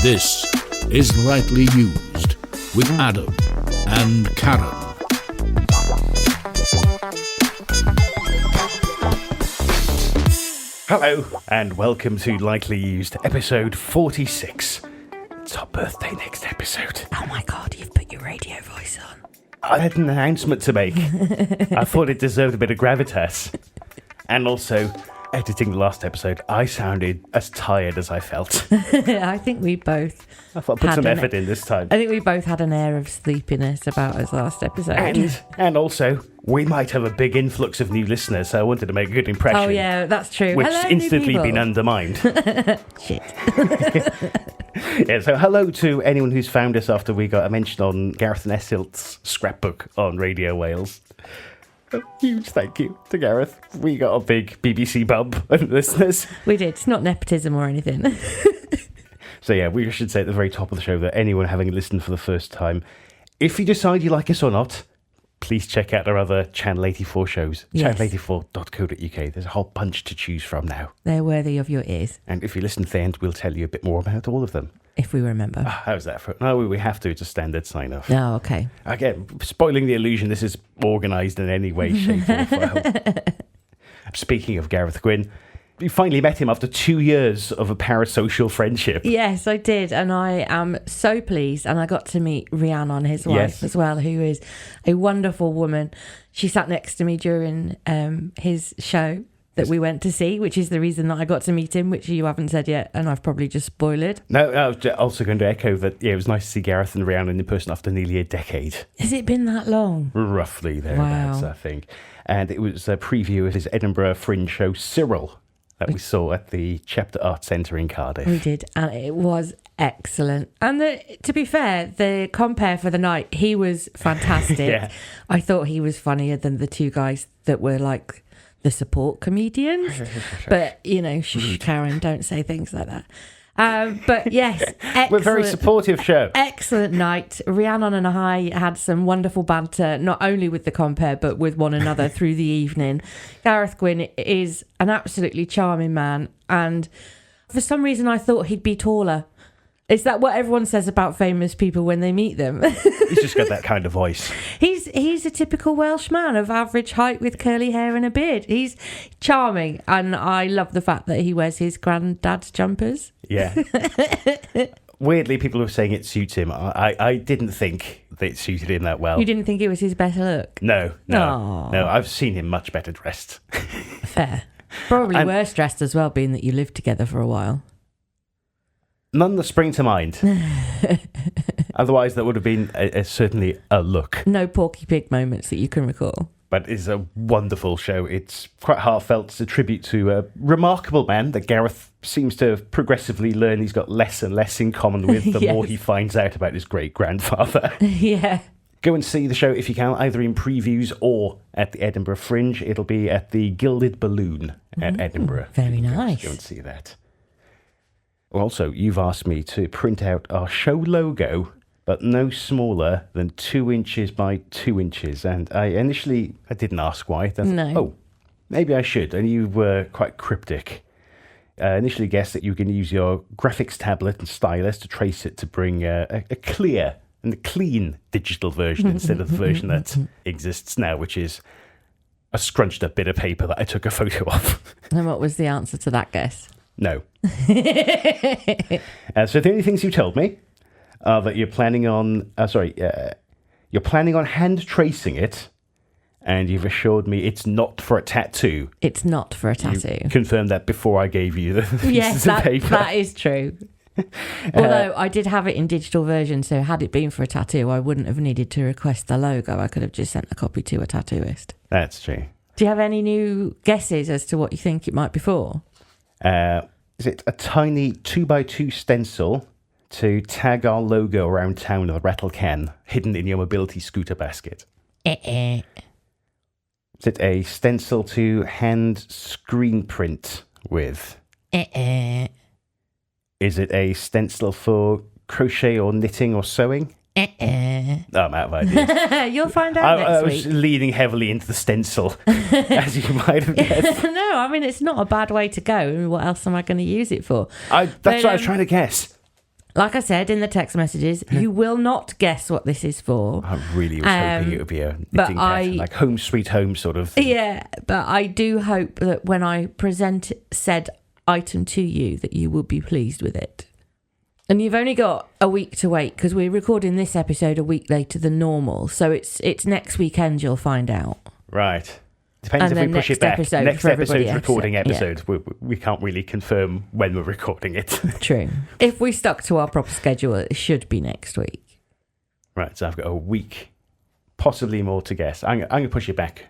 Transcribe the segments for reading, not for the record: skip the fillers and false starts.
This is Rightly Used with Adam and Karen. Hello, and welcome to Lightly Used, episode 46. It's our birthday next episode. Oh my god, you've put your radio voice on. I had an announcement to make. I thought it deserved a bit of gravitas. And also, editing the last episode, I sounded as tired as I felt. I think we both... I thought I'd put some effort in this time. I think we both had an air of sleepiness about us last episode. And also, we might have a big influx of new listeners, so I wanted to make a good impression. Oh yeah, that's true. Which hello, instantly been undermined. Shit. Yeah, so hello to anyone who's found us after we got a mention on Gareth and Essilt's scrapbook on Radio Wales. A huge thank you to Gareth. We got a big BBC bump of listeners. We did. It's not nepotism or anything. So yeah, we should say at the very top of the show that anyone having listened for the first time, if you decide you like us or not, please check out our other Channel 84 shows. Yes. Channel84.co.uk. There's a whole bunch to choose from now. They're worthy of your ears. And if you listen to the end, we'll tell you a bit more about all of them. If we remember. How's that for? No, we have to. It's a standard sign-off. Oh, okay. Again, spoiling the illusion this is organised in any way, shape or form. Speaking of Gareth Gwynn, you finally met him after 2 years of a parasocial friendship. Yes, I did. And I am so pleased. And I got to meet Rhiannon, his wife, as well, who is a wonderful woman. She sat next to me during his show that we went to see, which is the reason that I got to meet him, which you haven't said yet, and I've probably just spoiled. No, I was also going to echo that, yeah, it was nice to see Gareth and Rhiannon in person after nearly a decade. Has it been that long? Roughly thereabouts, Wow. I think. And it was a preview of his Edinburgh Fringe show, Cyril, that we saw at the Chapter Arts Centre in Cardiff. We did, and it was excellent. And to be fair, the compere for the night, he was fantastic. Yeah. I thought he was funnier than the two guys that were like the support comedians. But, you know, Karen, don't say things like that. But yes, excellent. We're a very supportive show. Excellent night. Rhiannon and I had some wonderful banter, not only with the compere, but with one another through the evening. Gareth Gwynn is an absolutely charming man. And for some reason, I thought he'd be taller. Is that what everyone says about famous people when they meet them? He's just got that kind of voice. He's a typical Welsh man of average height with curly hair and a beard. He's charming, and I love the fact that he wears his granddad's jumpers. Yeah. Weirdly, people were saying it suits him. I didn't think that it suited him that well. You didn't think it was his better look? No. Aww. No, I've seen him much better dressed. Fair. Probably worse dressed as well, being that you lived together for a while. None that spring to mind. Otherwise, that would have been certainly a look. No Porky Pig moments that you can recall. But it's a wonderful show. It's quite heartfelt. It's a tribute to a remarkable man that Gareth seems to progressively learn he's got less and less in common with the Yes. more he finds out about his great-grandfather. Yeah. Go and see the show if you can, either in previews or at the Edinburgh Fringe. It'll be at the Gilded Balloon at Edinburgh. Very Go nice. and see that. Also, you've asked me to print out our show logo, but no smaller than 2 inches by 2 inches. And I didn't ask why. No. Oh, maybe I should. And you were quite cryptic. Initially guessed that you were going to use your graphics tablet and stylus to trace it to bring a clear and a clean digital version instead of the version that exists now, which is a scrunched up bit of paper that I took a photo of. And what was the answer to that guess? No. So the only things you told me are that you're planning on, you're planning on hand tracing it, and you've assured me it's not for a tattoo. It's not for a tattoo. You confirmed that before I gave you the pieces of paper. That is true. Although I did have it in digital version, so had it been for a tattoo, I wouldn't have needed to request the logo. I could have just sent a copy to a tattooist. That's true. Do you have any new guesses as to what you think it might be for? Is it a tiny 2x2 stencil to tag our logo around town with a rattle can hidden in your mobility scooter basket? Is it a stencil to hand screen print with? Is it a stencil for crochet or knitting or sewing? Oh, I'm out of ideas. You'll find out I next was week. leaning heavily into the stencil, as you might have guessed. No, I mean, it's not a bad way to go. What else am I going to use it for? That's what I was trying to guess. Like I said in the text messages, you will not guess what this is for. I really was hoping it would be a knitting pet, like Home Sweet Home sort of thing. Yeah, but I do hope that when I present said item to you, that you will be pleased with it. And you've only got a week to wait, because we're recording this episode a week later than normal. So it's next weekend you'll find out. Right. Depends And if we then push it next back. episode Next for everybody episode's recording else, yeah. episode. We can't really confirm when we're recording it. True. If we stuck to our proper schedule, it should be next week. Right, so I've got a week, possibly more to guess. I'm going to push it back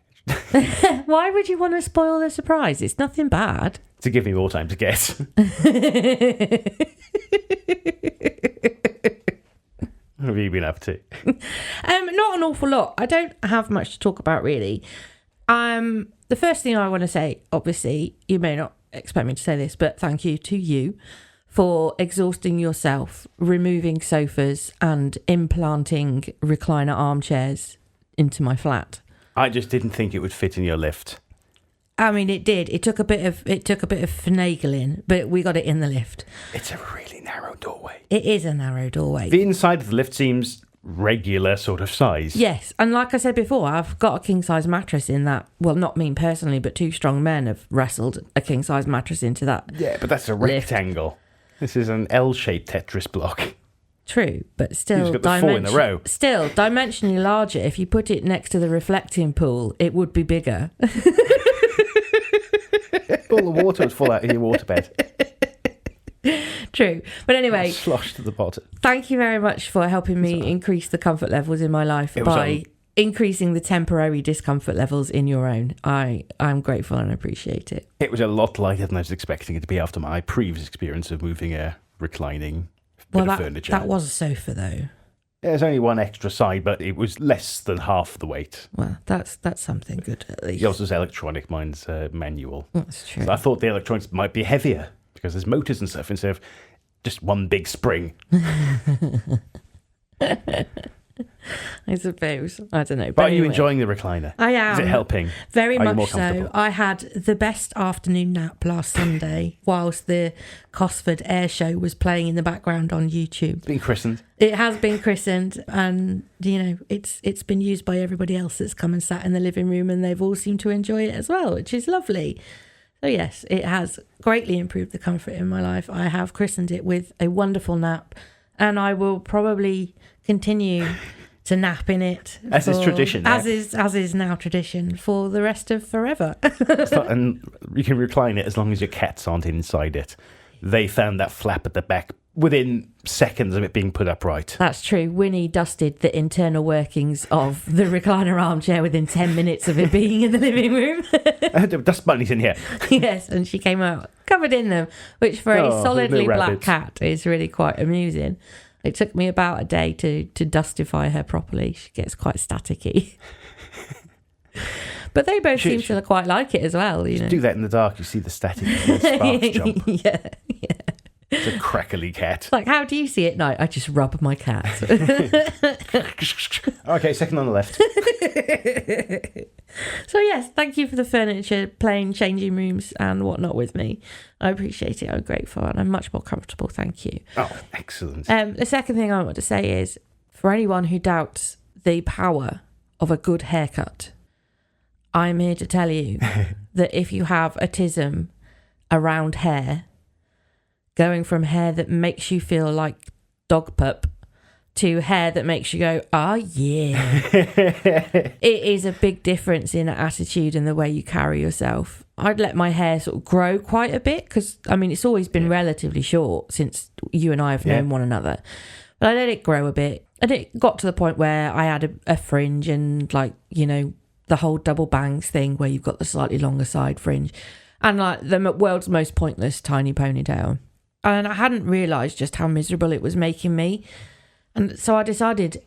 Why would you want to spoil the surprise? It's nothing bad. to give me more time to guess. What have you been up to? Not an awful lot. I don't have much to talk about, really. The first thing I want to say, obviously, you may not expect me to say this, but thank you to you for exhausting yourself, removing sofas and implanting recliner armchairs into my flat. I just didn't think it would fit in your lift. I mean, it did. It took a bit of finagling, but we got it in the lift. It's a really narrow doorway. It is a narrow doorway. The inside of the lift seems regular sort of size. Yes, and like I said before, I've got a king-size mattress in that. Well, not me personally, but two strong men have wrestled a king-size mattress into that. Yeah, but that's a lift. rectangle. This is an L-shaped Tetris block. True, but still, You've got the 4 in a row. Still, dimensionally larger. If you put it next to the reflecting pool, it would be bigger. All the water would fall out in your waterbed. True, but anyway, Slosh to the bottom. thank you very much for helping me increase the comfort levels in my life was by increasing the temporary discomfort levels in your own. I'm grateful and appreciate it. It was a lot lighter than I was expecting it to be after my previous experience of moving a reclining bit of furniture. That was a sofa, though. There's only one extra side, but it was less than half the weight. Well, that's something good at least. Yours was electronic, mine's manual. That's true. So I thought the electronics might be heavier because there's motors and stuff instead of just one big spring. I suppose. I don't know. But are you anyway. enjoying the recliner? I am. Is it helping? Very Are you more much so. comfortable? I had the best afternoon nap last Sunday whilst the Cosford Air Show was playing in the background on YouTube. It's been christened. It has been christened, and it's been used by everybody else that's come and sat in the living room, and they've all seemed to enjoy it as well, which is lovely. So yes, it has greatly improved the comfort in my life. I have christened it with a wonderful nap, and I will probably continue to nap in it As is tradition, as is now tradition for the rest of forever. And you can recline it as long as your cats aren't inside it. They found that flap at the back within seconds of it being put upright. That's true. Winnie dusted the internal workings of the recliner armchair within 10 minutes of it being in the living room. Dust bunnies in here. Yes, and she came out covered in them, which for a solidly little black rabbits. cat is really quite amusing. It took me about a day to dustify her properly. She gets quite staticky. But they both seem to quite like it as well, you know. Do that in the dark, you see the static sparks jump. Yeah. It's a crackly cat. Like, how do you see it at night? I just rub my cat. Okay, second on the left. So yes, thank you for the furniture, playing changing rooms and whatnot with me. I appreciate it. I'm grateful and I'm much more comfortable. Thank you. Oh, excellent. The second thing I want to say is, for anyone who doubts the power of a good haircut, I'm here to tell you that if you have a tism around hair, going from hair that makes you feel like dog pup to hair that makes you go, oh yeah. It is a big difference in attitude and the way you carry yourself. I'd let my hair sort of grow quite a bit because, I mean, it's always been relatively short since you and I have known one another. But I let it grow a bit. And it got to the point where I had a fringe and, like, you know, the whole double bangs thing where you've got the slightly longer side fringe and, like, the world's most pointless tiny ponytail. And I hadn't realised just how miserable it was making me. And so I decided,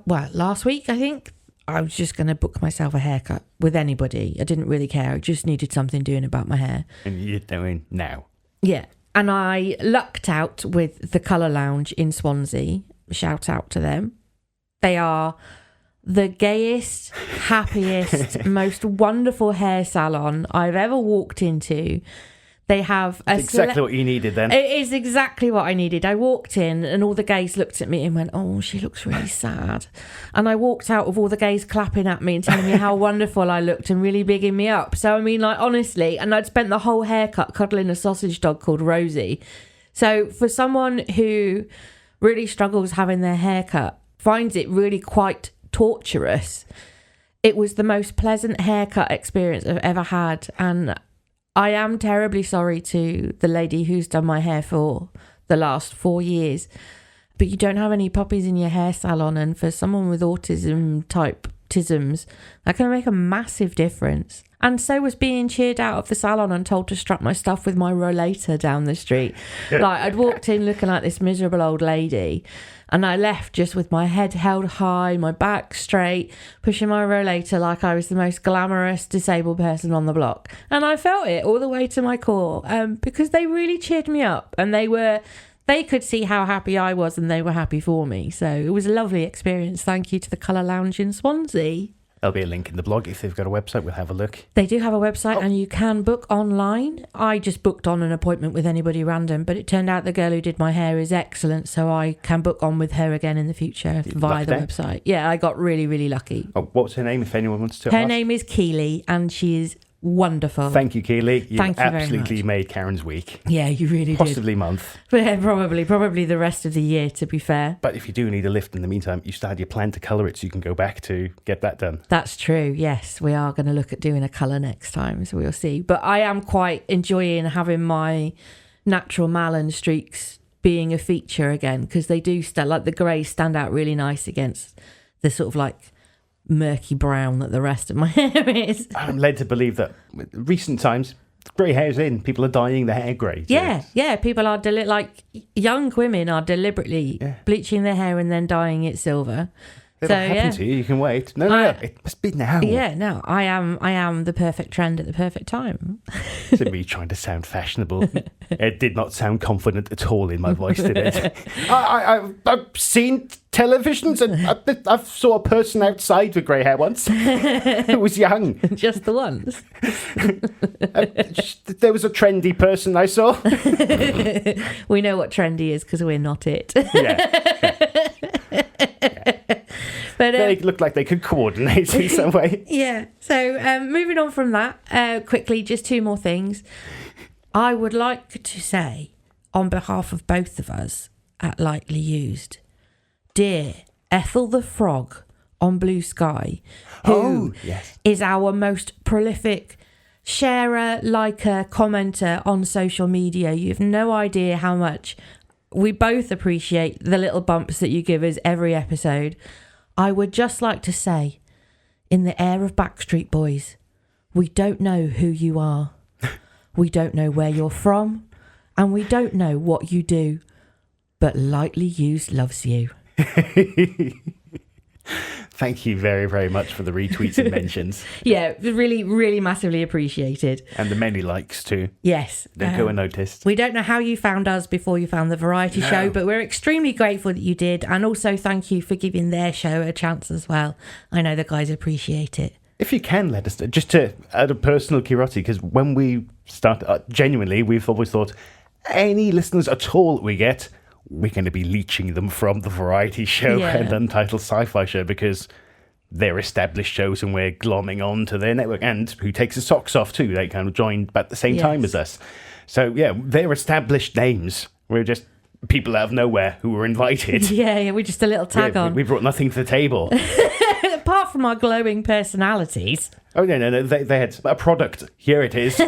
last week, I think, I was just going to book myself a haircut with anybody. I didn't really care. I just needed something doing about my hair. And you're doing now. Yeah. And I lucked out with the Colour Lounge in Swansea. Shout out to them. They are the gayest, happiest, most wonderful hair salon I've ever walked into. They have exactly what you needed then. It is exactly what I needed. I walked in and all the gays looked at me and went, "Oh, she looks really sad." And I walked out with all the gays clapping at me and telling me how wonderful I looked and really bigging me up. So, I mean, like, honestly, and I'd spent the whole haircut cuddling a sausage dog called Rosie. So for someone who really struggles having their hair cut, finds it really quite torturous, it was the most pleasant haircut experience I've ever had. And I am terribly sorry to the lady who's done my hair for the last 4 years, but you don't have any puppies in your hair salon, and for someone with autism type tisms, that can make a massive difference. And so was being cheered out of the salon and told to strap my stuff with my rollator down the street. Like, I'd walked in looking like this miserable old lady, and I left just with my head held high, my back straight, pushing my rollator like I was the most glamorous disabled person on the block. And I felt it all the way to my core, because they really cheered me up, and they could see how happy I was, and they were happy for me. So it was a lovely experience. Thank you to the Colour Lounge in Swansea. There'll be a link in the blog. If they've got a website, we'll have a look. They do have a website, and you can book online. I just booked on an appointment with anybody random, but it turned out the girl who did my hair is excellent, so I can book on with her again in the future via the website. Yeah, I got really, really lucky. Oh, what's her name, if anyone wants to Her ask? name is Keely, and she is wonderful. Thank you, Keely. You Thank you very absolutely much. made Karen's week. Yeah, you really did. Possibly month. Yeah, probably the rest of the year, to be fair. But if you do need a lift in the meantime, you still had your plan to colour it, so you can go back to get that done. That's true, yes. We are going to look at doing a colour next time, so we'll see. But I am quite enjoying having my natural Malin streaks being a feature again, because they do like the greys stand out really nice against the sort of like murky brown that the rest of my hair is. I'm led to believe that with recent times, grey hair's in. People are dyeing their hair grey. Yeah. People are like young women are deliberately bleaching their hair and then dyeing it silver. It'll happen to you. You can wait. No. It must be now. Yeah, no. I am the perfect trend at the perfect time. To me, trying to sound fashionable. It did not sound confident at all in my voice, did it? I've seen televisions, and I saw a person outside with grey hair once. Who was young. Just the ones. There was a trendy person I saw. We know what trendy is because we're not it. Yeah. But, they looked like they could coordinate in some way. Yeah. So moving on from that, quickly, just 2 more things. I would like to say, on behalf of both of us at Lightly Used, dear Ethel the Frog on Blue Sky, who is our most prolific sharer, liker, commenter on social media. You have no idea how much we both appreciate the little bumps that you give us every episode. I would just like to say, in the air of Backstreet Boys, we don't know who you are. We don't know where you're from, and we don't know what you do, but Lightly Used loves you. Thank you very, very much for the retweets and mentions. Yeah, really, really massively appreciated. And the many likes too. Yes. Don't go unnoticed. We don't know how you found us before you found the variety show, but we're extremely grateful that you did. And also thank you for giving their show a chance as well. I know the guys appreciate it. If you can, let us know, just to add a personal curiosity, because when we started, genuinely, we've always thought, any listeners at all that we get, we're going to be leeching them from the variety show and Untitled Sci-Fi show, because they're established shows and we're glomming on to their network. And who takes the socks off too? They kind of joined about the same time as us. So yeah, they're established names. We're just people out of nowhere who were invited. Yeah, we're just a little tag on. We brought nothing to the table. Apart from our glowing personalities. Oh, no. They had a product. Here it is.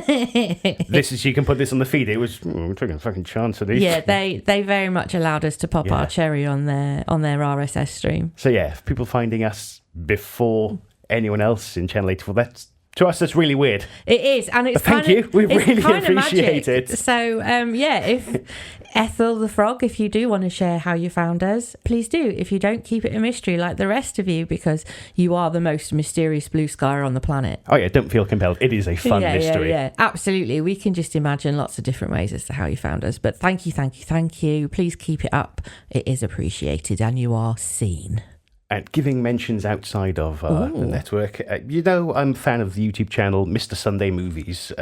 This is, you can put this on the feed. It was, we're taking a fucking chance of these. Yeah, they very much allowed us to pop our cherry on their RSS stream. So yeah, if people finding us before anyone else in Channel 84, to us, that's really weird. It is, and it's thank you. We really appreciate it. So, if Ethel the Frog, if you do want to share how you found us, please do. If you don't, keep it a mystery like the rest of you, because you are the most mysterious blue sky on the planet. Oh yeah, don't feel compelled. It is a fun mystery. Yeah, absolutely. We can just imagine lots of different ways as to how you found us. But thank you. Please keep it up. It is appreciated, and you are seen. And giving mentions outside of the network, I'm a fan of the YouTube channel Mr. Sunday Movies.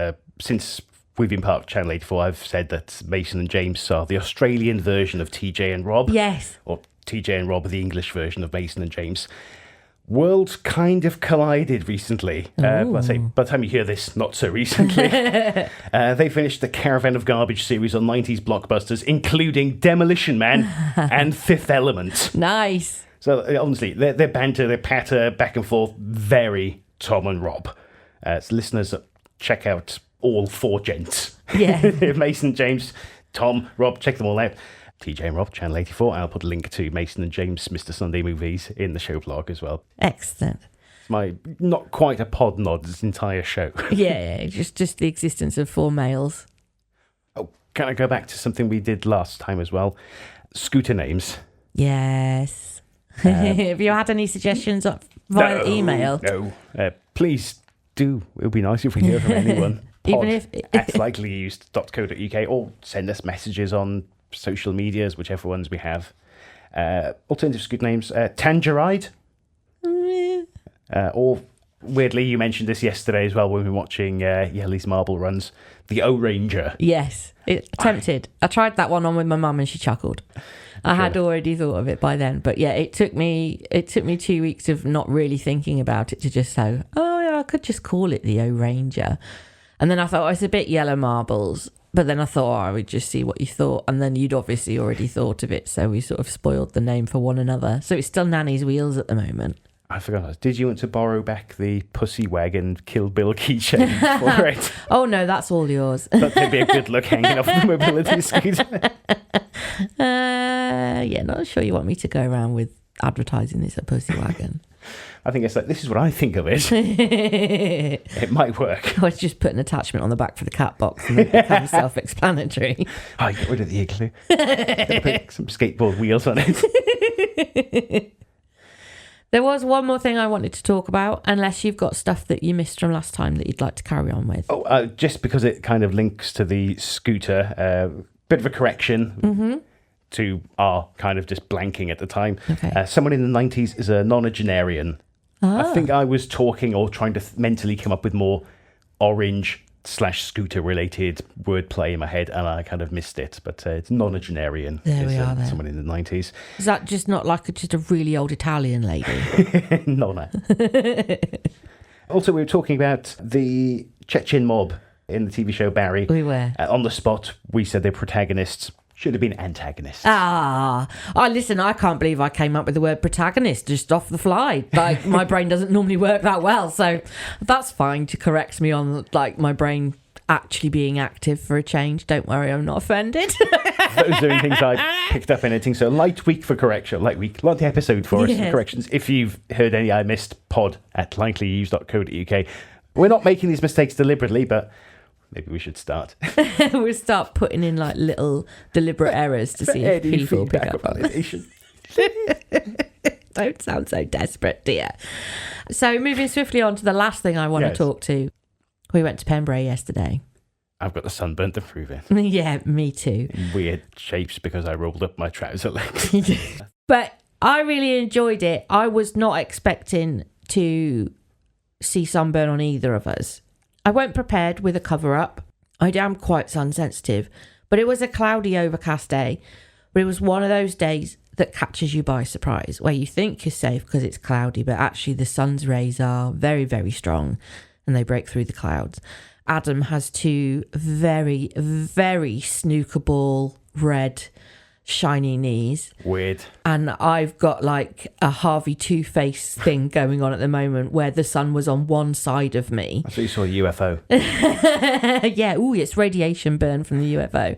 Since we've been part of Channel 84. I've said that Mason and James are the Australian version of TJ and Rob. Yes. Or TJ and Rob are the English version of Mason and James. Worlds kind of collided recently. Let's say, by the time you hear this, not so recently. They finished the Caravan of Garbage series on 90s blockbusters, including Demolition Man and Fifth Element. Nice. So, honestly, their banter, their patter, back and forth, very Tom and Rob. So listeners, check out all four gents. Yeah. Mason, James, Tom, Rob, check them all out. TJ and Rob, Channel 84. I'll put a link to Mason and James, Mr. Sunday Movies in the show blog as well. Excellent. It's my, not quite a pod nod, this entire show. Yeah, just the existence of four males. Oh, can I go back to something we did last time as well? Scooter names. Yes. Have you had any suggestions via email? No. Please do. It would be nice if we hear from anyone. Even if at likelyused.co.uk, or send us messages on social medias, whichever ones we have. Alternative scoot names, Tangeride. Or, weirdly, you mentioned this yesterday as well when we were watching Yellie's Marble Runs, the O-Ranger. Yes, tempted. I tried that one on with my mum and she chuckled. I had already thought of it by then, but yeah, it took me 2 weeks of not really thinking about it to just say, oh yeah, I could just call it the O-Ranger. And then I thought, it's a bit Yellow Marbles. But then I thought, I would just see what you thought. And then you'd obviously already thought of it. So we sort of spoiled the name for one another. So it's still Nanny's Wheels at the moment. I forgot. Did you want to borrow back the Pussy Wagon Kill Bill keychain for it? Oh, no, that's all yours. That'd be a good look hanging off the mobility scooter. Yeah, not sure you want me to go around with advertising this at Pussy Wagon. I think it's like, this is what I think of it. It might work. I was just put an attachment on the back for the cat box and it becomes self-explanatory. I get rid of the igloo. Put some skateboard wheels on it. There was one more thing I wanted to talk about, unless you've got stuff that you missed from last time that you'd like to carry on with. Oh, just because it kind of links to the scooter, bit of a correction to our kind of just blanking at the time. Okay. Someone in the 90s is a nonagenarian. I think I was talking or trying to mentally come up with more orange/scooter related wordplay in my head, and I kind of missed it. But it's nonagenarian. There we are then. Someone in the 90s. Is that just not like just a really old Italian lady? Nonna. Also, we were talking about the Chechen mob in the TV show Barry. We were. On the spot, we said their protagonists should have been antagonists. Listen, I can't believe I came up with the word protagonist just off the fly. Like, my brain doesn't normally work that well, so that's fine to correct me on, like, my brain actually being active for a change. Don't worry, I'm not offended. Those are things I picked up in editing. So, light week for correction. Light the episode for us for corrections. If you've heard any I missed, pod at likelyused.co.uk. We're not making these mistakes deliberately, but maybe we should start. We'll start putting in like little deliberate errors to see if people pick up on it. Don't sound so desperate, dear. So moving swiftly on to the last thing I want to talk to. We went to Pembrey yesterday. I've got the sunburn to prove it. Yeah, me too. In weird shapes because I rolled up my trouser legs. But I really enjoyed it. I was not expecting to see sunburn on either of us. I went prepared with a cover up. I am quite sun sensitive, but it was a cloudy, overcast day. But it was one of those days that catches you by surprise, where you think you're safe because it's cloudy, but actually the sun's rays are very, very strong and they break through the clouds. Adam has two very, very snooker ball red shiny knees. Weird. And I've got like a Harvey Two-Face thing going on at the moment where the sun was on one side of me. I thought you saw a UFO. Yeah, it's radiation burn from the UFO.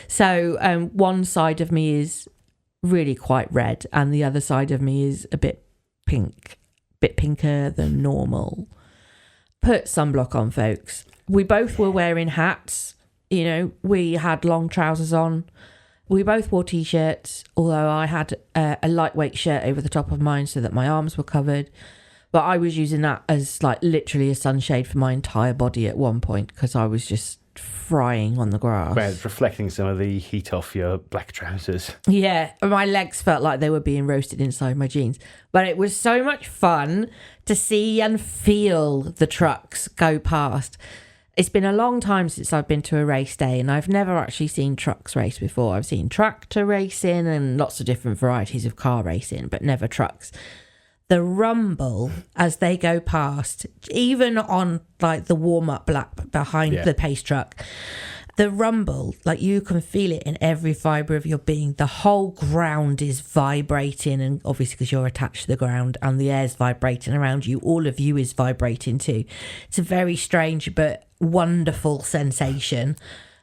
So one side of me is really quite red and the other side of me is a bit pink, bit pinker than normal. Put sunblock on, folks. We both were wearing hats. You know, we had long trousers on. We both wore T-shirts, although I had a lightweight shirt over the top of mine so that my arms were covered. But I was using that as like literally a sunshade for my entire body at one point because I was just frying on the grass. Well, it's reflecting some of the heat off your black trousers. Yeah, my legs felt like they were being roasted inside my jeans. But it was so much fun to see and feel the trucks go past. It's been a long time since I've been to a race day, and I've never actually seen trucks race before. I've seen tractor racing and lots of different varieties of car racing, but never trucks. The rumble as they go past, even on like the warm-up lap behind the pace truck, the rumble, like you can feel it in every fibre of your being. The whole ground is vibrating, and obviously because you're attached to the ground and the air's vibrating around you, all of you is vibrating too. It's a very strange but wonderful sensation.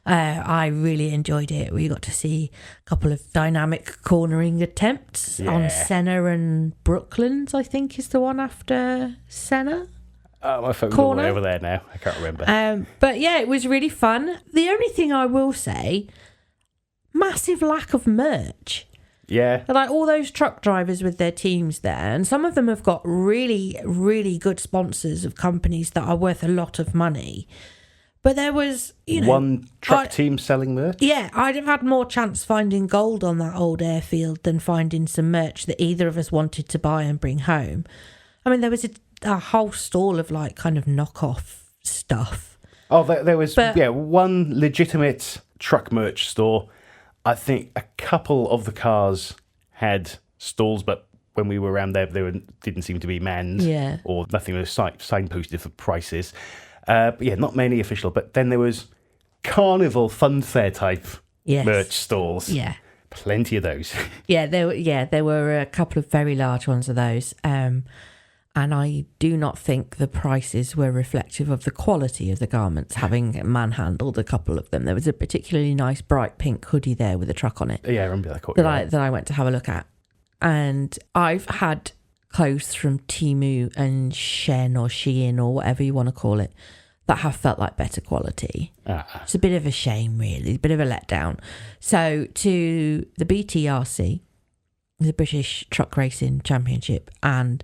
I really enjoyed it. We got to see a couple of dynamic cornering attempts on Senna and Brooklands, I think is the one after Senna. Oh, my phone's all the way over there now. I can't remember. But yeah, it was really fun. The only thing I will say, massive lack of merch. Yeah. Like all those truck drivers with their teams there, and some of them have got really, really good sponsors of companies that are worth a lot of money. But there was, one truck team selling merch? Yeah, I'd have had more chance finding gold on that old airfield than finding some merch that either of us wanted to buy and bring home. I mean, there was a whole stall of like kind of knockoff stuff. Oh, there was one legitimate truck merch store. I think a couple of the cars had stalls, but when we were around there, didn't seem to be manned. Yeah. Or nothing was signposted for prices. But yeah, not many official. But then there was carnival fun fair type merch stalls. Yeah. Plenty of those. There were a couple of very large ones of those. And I do not think the prices were reflective of the quality of the garments, having manhandled a couple of them. There was a particularly nice bright pink hoodie there with a truck on it. Yeah, I remember that I went to have a look at. And I've had clothes from Temu and Shen or Shein or whatever you want to call it that have felt like better quality. It's a bit of a shame, really, a bit of a letdown. So to the BTRC, the British Truck Racing Championship, and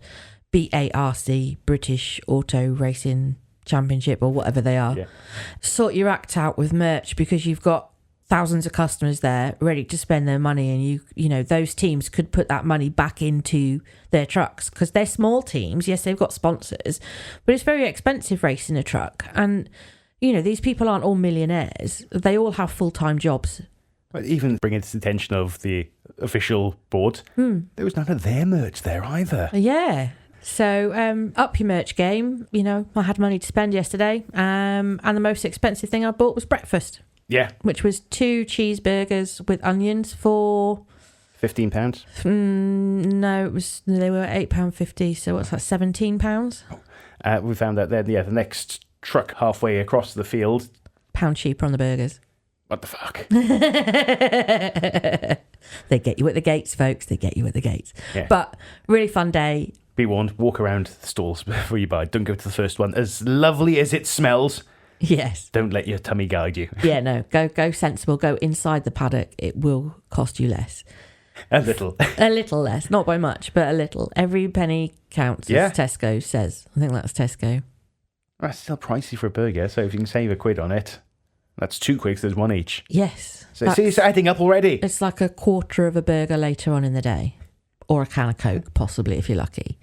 BARC, British Auto Racing Championship, or whatever they are, sort your act out with merch, because you've got thousands of customers there ready to spend their money, and you know those teams could put that money back into their trucks, because they're small teams. Yes, they've got sponsors, but it's very expensive racing a truck, and these people aren't all millionaires. They all have full-time jobs. Even bringing it to the attention of the official board, there was none of their merch there either. So up your merch game. I had money to spend yesterday, and the most expensive thing I bought was breakfast. Yeah. Which was 2 cheeseburgers with onions for £15. No, they were £8.50. So what's that? £17? We found out there. The next truck halfway across the field, £1 cheaper on the burgers. What the fuck? They get you at the gates, folks. They get you at the gates. Yeah. But really fun day. Be warned. Walk around the stalls before you buy. Don't go to the first one. As lovely as it smells. Yes. Don't let your tummy guide you. Yeah, no. Go sensible. Go inside the paddock. It will cost you less. A little. A little less. Not by much, but a little. Every penny counts, as Tesco says. I think that's Tesco. That's still pricey for a burger, so if you can save £1 on it, that's 2 quid, so there's 1 each. Yes. So see, it's adding up already. It's like a quarter of a burger later on in the day. Or a can of Coke, possibly, if you're lucky.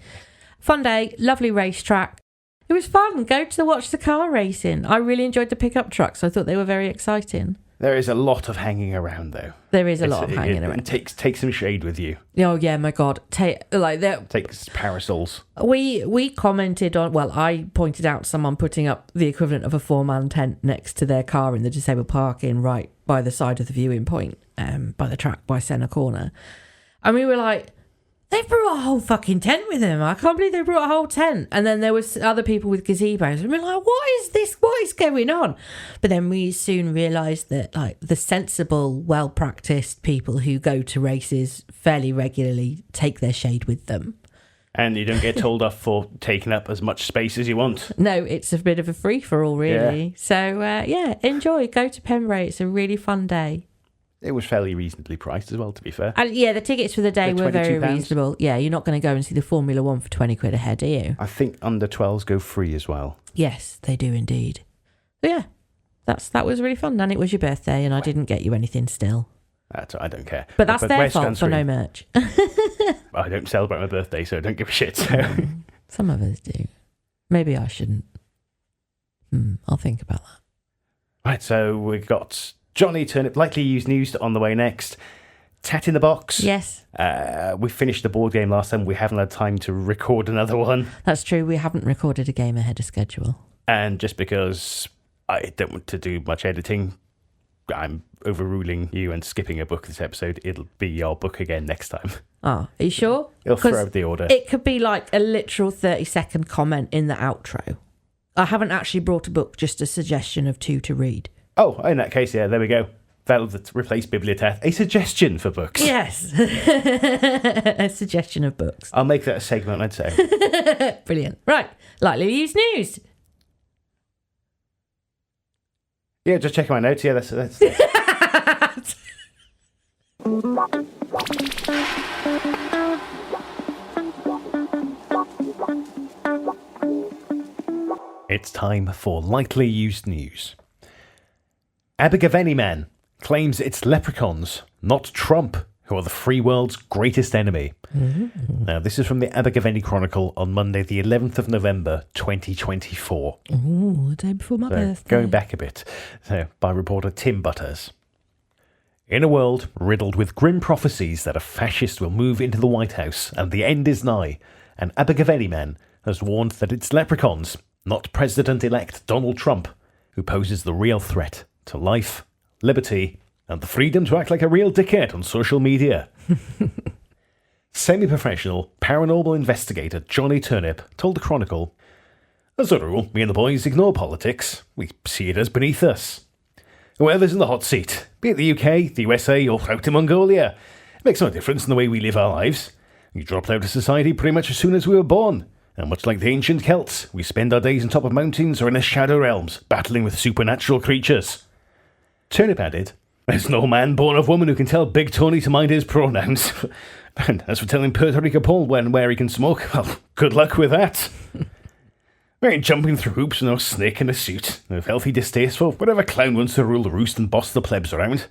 Fun day. Lovely racetrack. It was fun. Go to watch the car racing. I really enjoyed the pickup trucks. I thought they were very exciting. There is a lot of hanging around, though. There is a lot of hanging around. Take some shade with you. Oh yeah, my God! Take parasols. We commented on. Well, I pointed out someone putting up the equivalent of a 4-man tent next to their car in the disabled parking, right by the side of the viewing point, by the track by Senna Corner, and we were like, they brought a whole fucking tent with them. I can't believe they brought a whole tent. And then there was other people with gazebos. And we're like, what is this? What is going on? But then we soon realised that like the sensible, well-practiced people who go to races fairly regularly take their shade with them. And you don't get told off for taking up as much space as you want. No, it's a bit of a free-for-all, really. Yeah. So, enjoy. Go to Pembrey. It's a really fun day. It was fairly reasonably priced as well, to be fair. And the tickets for the day were very reasonable. Yeah, you're not going to go and see the Formula 1 for 20 quid a head, are you? I think under 12s go free as well. Yes, they do indeed. But yeah, that was really fun. And it was your birthday, and I didn't get you anything still. I don't care. But that's their fault for no merch. I don't celebrate my birthday, so I don't give a shit. So. Some of us do. Maybe I shouldn't. I'll think about that. Right, so we've got Johnny Turnip, likely used news on the way next. Tat in the Box. Yes. We finished the board game last time. We haven't had time to record another one. That's true. We haven't recorded a game ahead of schedule. And just because I don't want to do much editing, I'm overruling you and skipping a book this episode. It'll be your book again next time. Oh, are you sure? It'll throw out the order. It could be like a literal 30-second comment in the outro. I haven't actually brought a book, just a suggestion of 2 to read. Oh, in that case, yeah, there we go. That'll replace Bibliotat. A suggestion for books. Yes. A suggestion of books. I'll make that a segment, I'd say. Brilliant. Right. Lightly used news. Yeah, just checking my notes. Yeah, that's It's time for lightly used news. Abergavenny man claims it's leprechauns, not Trump, who are the free world's greatest enemy. Now, this is from the Abergavenny Chronicle on Monday, the 11th of November, 2024. Ooh, the day before my birthday. Going back a bit, by reporter Tim Butters. In a world riddled with grim prophecies that a fascist will move into the White House and the end is nigh, an Abergavenny man has warned that it's leprechauns, not President-elect Donald Trump, who poses the real threat to life, liberty, and the freedom to act like a real dickhead on social media. Semi-professional paranormal investigator Johnny Turnip told the Chronicle, "As a rule, me and the boys ignore politics. We see it as beneath us. Whoever's in the hot seat, be it the UK, the USA, or out in Mongolia, it makes no difference in the way we live our lives. We dropped out of society pretty much as soon as we were born. And much like the ancient Celts, we spend our days on top of mountains or in the shadow realms, battling with supernatural creatures." Turnip added, "There's no man born of woman who can tell Big Tony to mind his pronouns. And as for telling Puerto Rico Paul when and where he can smoke, well, good luck with that. We ain't jumping through hoops with no snake in a suit, no filthy distasteful, whatever clown wants to rule the roost and boss the plebs around.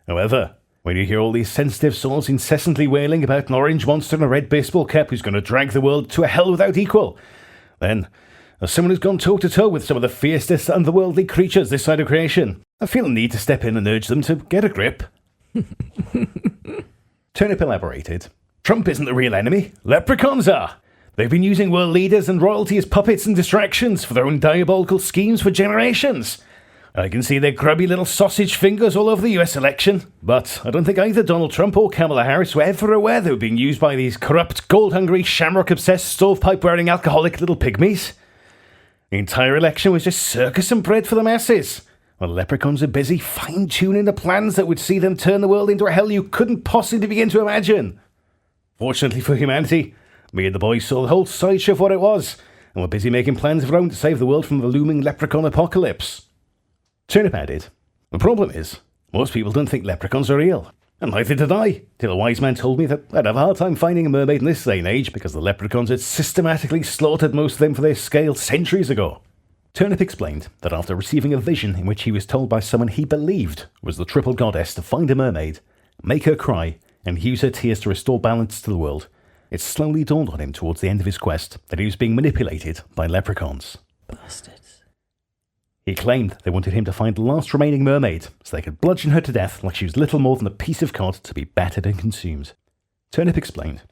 However, when you hear all these sensitive souls incessantly wailing about an orange monster in a red baseball cap who's going to drag the world to a hell without equal, then, as someone who's gone toe-to-toe with some of the fiercest underworldly creatures this side of creation, I feel a need to step in and urge them to get a grip." Turnip elaborated, "Trump isn't the real enemy. Leprechauns are. They've been using world leaders and royalty as puppets and distractions for their own diabolical schemes for generations. I can see their grubby little sausage fingers all over the US election, but I don't think either Donald Trump or Kamala Harris were ever aware they were being used by these corrupt, gold-hungry, shamrock-obsessed, stovepipe-wearing alcoholic little pygmies. The entire election was just circus and bread for the masses, while leprechauns are busy fine-tuning the plans that would see them turn the world into a hell you couldn't possibly begin to imagine. Fortunately for humanity, me and the boys saw the whole sideshow of what it was, and were busy making plans of our own to save the world from the looming leprechaun apocalypse." Turnip added, "The problem is, most people don't think leprechauns are real, and neither did I, till a wise man told me that I'd have a hard time finding a mermaid in this day and age because the leprechauns had systematically slaughtered most of them for their scale centuries ago." Turnip explained that after receiving a vision in which he was told by someone he believed was the triple goddess to find a mermaid, make her cry, and use her tears to restore balance to the world, it slowly dawned on him towards the end of his quest that he was being manipulated by leprechauns. Bastards. He claimed they wanted him to find the last remaining mermaid so they could bludgeon her to death like she was little more than a piece of cod to be battered and consumed. Turnip explained,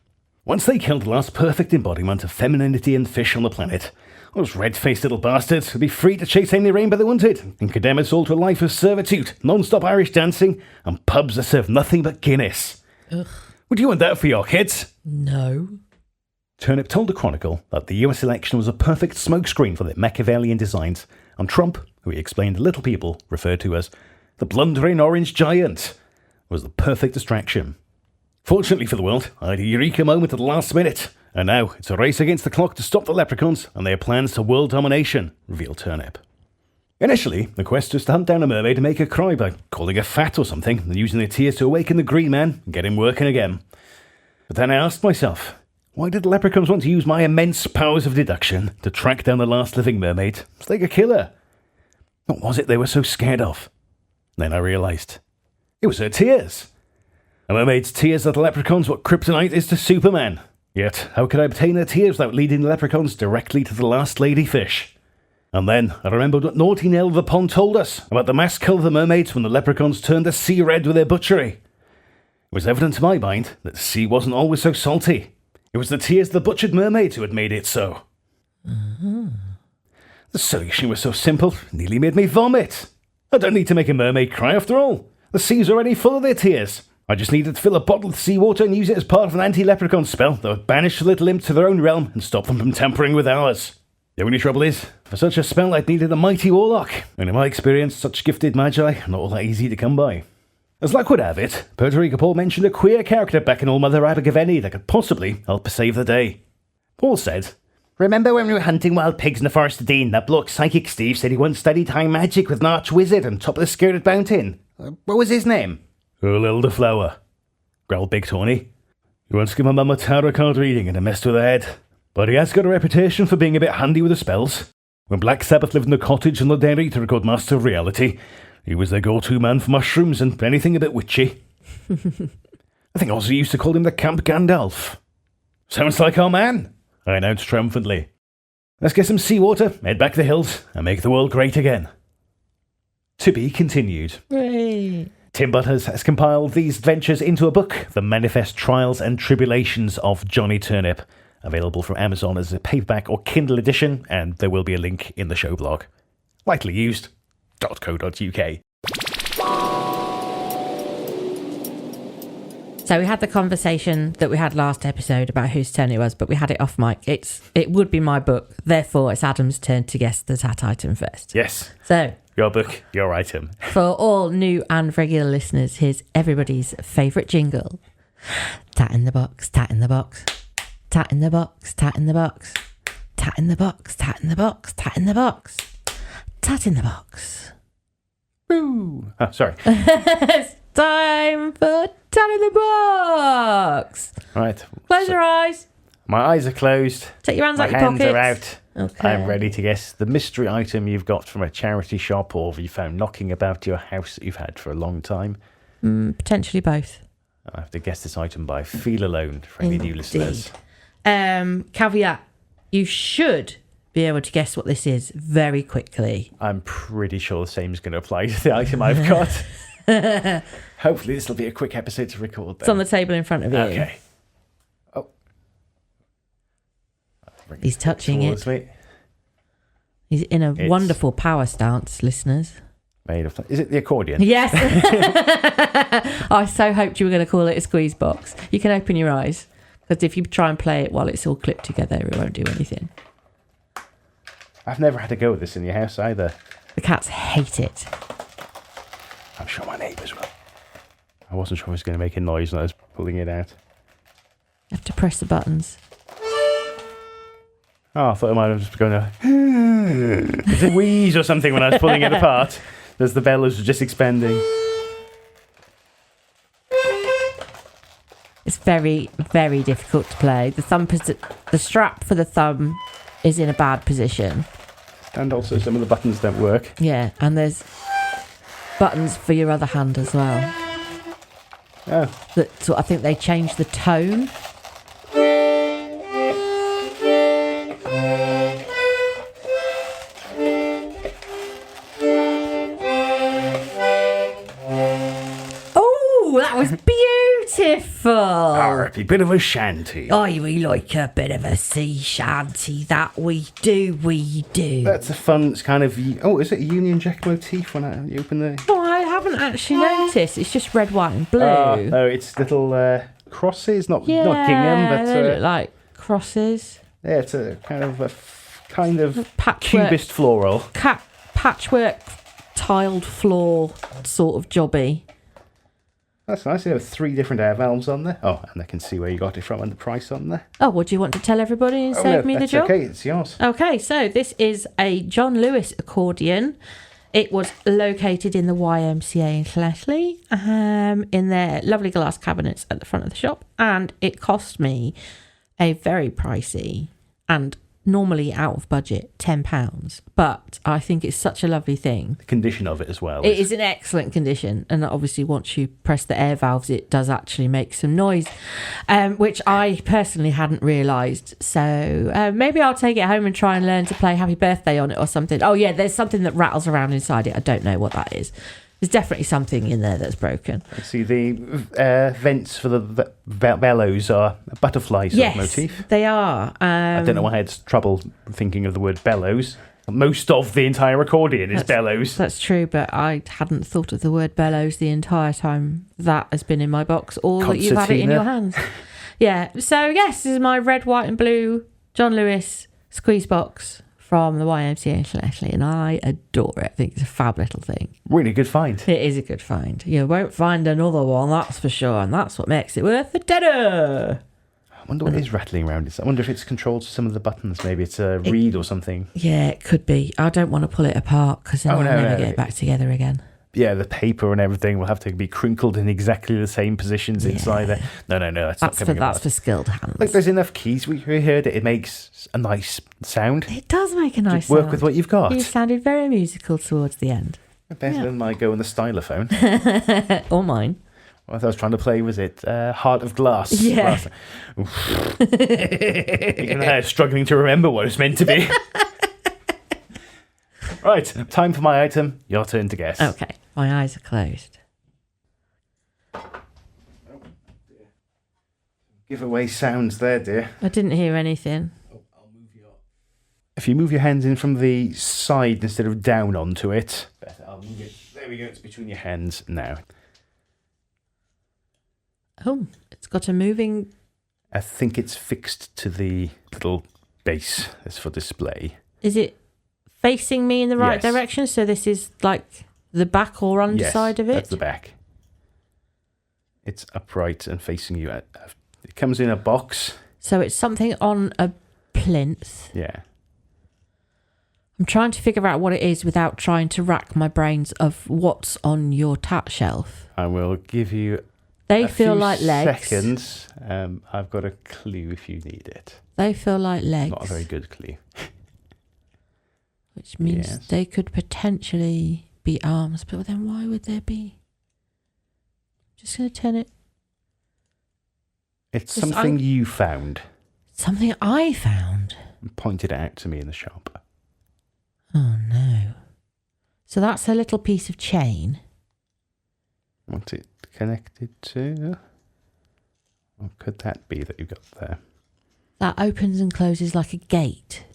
"Once they killed the last perfect embodiment of femininity and fish on the planet, those red-faced little bastards would be free to chase any rainbow they wanted and condemn us all to a life of servitude, non-stop Irish dancing, and pubs that serve nothing but Guinness. Ugh. Would you want that for your kids?" No. Turnip told the Chronicle that the US election was a perfect smokescreen for their Machiavellian designs, and Trump, who he explained the little people referred to as the blundering orange giant, was the perfect distraction. "Fortunately for the world, I had a eureka moment at the last minute, and now it's a race against the clock to stop the leprechauns and their plans to world domination," revealed Turnip. Initially, the quest was to hunt down a mermaid and make her cry by calling her fat or something and using their tears to awaken the green man and get him working again. But then I asked myself, why did the leprechauns want to use my immense powers of deduction to track down the last living mermaid so they could kill her? What was it they were so scared of? Then I realised. It was her tears. A mermaid's tears are to leprechauns what kryptonite is to Superman. Yet, how could I obtain her tears without leading the leprechauns directly to the last ladyfish? And then I remembered what Naughty Nell of the Pond told us about the massacre of the mermaids when the leprechauns turned the sea red with their butchery. It was evident to my mind that the sea wasn't always so salty. It was the tears of the butchered mermaids who had made it so. The solution was so simple, it nearly made me vomit. I don't need to make a mermaid cry after all. The sea's already full of their tears. I just needed to fill a bottle with seawater and use it as part of an anti-leprechaun spell that would banish the little imps to their own realm and stop them from tampering with ours. The only trouble is, for such a spell I'd needed a mighty warlock, and in my experience such gifted magi are not all that easy to come by. As luck would have it, Puerto Rico Paul mentioned a queer character back in Old Mother Abergavenny that could possibly help us save the day. Paul said, "Remember when we were hunting wild pigs in the Forest of Dean, that bloke Psychic Steve said he once studied high magic with an arch-wizard on top of the skirted mountain? What was his name?" "Earl Elderflower," growled Big Tony. "He once gave my mum a tarot card reading and it messed with her head. But he has got a reputation for being a bit handy with the spells. When Black Sabbath lived in the cottage on the dairy to record Master of Reality, he was their go-to man for mushrooms and anything a bit witchy. I think also used to call him the Camp Gandalf." "Sounds like our man," I announced triumphantly. "Let's get some seawater, head back the hills, and make the world great again." To be continued. Hooray. Tim Butters has compiled these adventures into a book, The Manifest Trials and Tribulations of Johnny Turnip, available from Amazon as a paperback or Kindle edition, and there will be a link in the show blog. Lightly used.co.uk. So we had the conversation that we had last episode about whose turn it was, but we had it off mic. It would be my book. Therefore, it's Adam's turn to guess the tat item first. Yes. So, your book, your item. For all new and regular listeners, here's everybody's favourite jingle. Tat in the box, tat in the box. Tat in the box, tat in the box. Tat in the box, tat in the box, tat in the box. Tat in the box. Woo! Oh, sorry. It's time for Tat in the Box. Right. Close your eyes. My eyes are closed. Take your hands out My your hands pockets. are out. Okay. I'm ready to guess the mystery item you've got from a charity shop or you found knocking about your house that you've had for a long time. Potentially both. I have to guess this item by feel alone for any new listeners. Caveat, you should be able to guess what this is very quickly. I'm pretty sure the same is going to apply to the item I've got. Hopefully this will be a quick episode to record then. It's on the table in front of you. Okay. Oh. He's touching it. Me. He's in a wonderful power stance, listeners. Made of. Is it the accordion? Yes. I so hoped you were going to call it a squeeze box. You can open your eyes, because if you try and play it while it's all clipped together, it won't do anything. I've never had to go with this in your house either. The cats hate it. I'm sure my neighbours will. I wasn't sure I was going to make a noise when I was pulling it out. You have to press the buttons. Oh, I thought I might have just going to... It's a wheeze or something when I was pulling it apart. As the bellows were just expanding. It's very, very difficult to play. The strap for the thumb is in a bad position. And also some of the buttons don't work. Yeah, and there's buttons for your other hand as well. Oh. So I think they changed the tone. Oh, that was beautiful. A bit of a shanty. Oh, we like a bit of a sea shanty. That we do. That's a fun kind of... Oh, is it a Union Jack motif when you open the... Oh, I haven't actually noticed. It's just red, white and blue. Oh, it's little crosses, not gingham, but... they look like crosses. Yeah, it's a kind of Patchwork. cubist floral. Patchwork tiled floor sort of jobby. That's nice. There are 3 different air valves on there. Oh, and I can see where you got it from and the price on there. Oh, what do you want to tell everybody and save me the job? Okay, it's yours. Okay, so this is a John Lewis accordion. It was located in the YMCA in Slashley, in their lovely glass cabinets at the front of the shop, and it cost me a very pricey and normally out of budget, £10, but I think it's such a lovely thing. The condition of it as well. It is in excellent condition, and obviously once you press the air valves it does actually make some noise, which I personally hadn't realised. So maybe I'll take it home and try and learn to play Happy Birthday on it or something. Oh yeah, there's something that rattles around inside it. I don't know what that is. There's definitely something in there that's broken. I see the vents for the bellows are a butterfly sort of motif. They are. I don't know why I had trouble thinking of the word bellows. Most of the entire accordion is bellows. That's true, but I hadn't thought of the word bellows the entire time that has been in my box, or that you've had it in your hands. Yeah, so yes, this is my red, white and blue John Lewis squeeze box from the YMCA Internationally, and I adore it. I think it's a fab little thing. Really good find. It is a good find. You won't find another one, that's for sure, and that's what makes it worth the tenner. I wonder what is rattling around. I wonder if it's controlled to some of the buttons. Maybe it's a reed or something. Yeah, it could be. I don't want to pull it apart because then I'll never get it back together again. Yeah, the paper and everything will have to be crinkled in exactly the same positions inside there. No, that's not coming apart. That's for skilled hands. Look, there's enough keys. We heard it. It makes a nice sound. It does make a nice Just work sound. with what you've got. You sounded very musical towards the end. Better than my go on the stylophone. Or mine. What I was trying to play, was it Heart of Glass? Yeah. Even struggling to remember what it's meant to be. Right, time for my item. Your turn to guess. Okay, my eyes are closed. Giveaway sounds there, dear. I didn't hear anything. If you move your hands in from the side instead of down onto it. I'll move it. There we go, it's between your hands now. Oh, it's got a moving... I think it's fixed to the little base that's for display. Is it facing me in the right direction? So this is like the back or underside of it? That's the back. It's upright and facing you. It comes in a box. So it's something on a plinth. Yeah. I'm trying to figure out what it is without trying to rack my brains of what's on your tat shelf. I will give you They feel like legs. Seconds. I've got a clue if you need it. They feel like legs. Not a very good clue. Which means they could potentially be arms, but then why would there be? Just going to turn it. It's something you found. Something I found? And pointed it out to me in the shop. Oh no. So that's a little piece of chain. What's it connected to? What could that be that you got there? That opens and closes like a gate.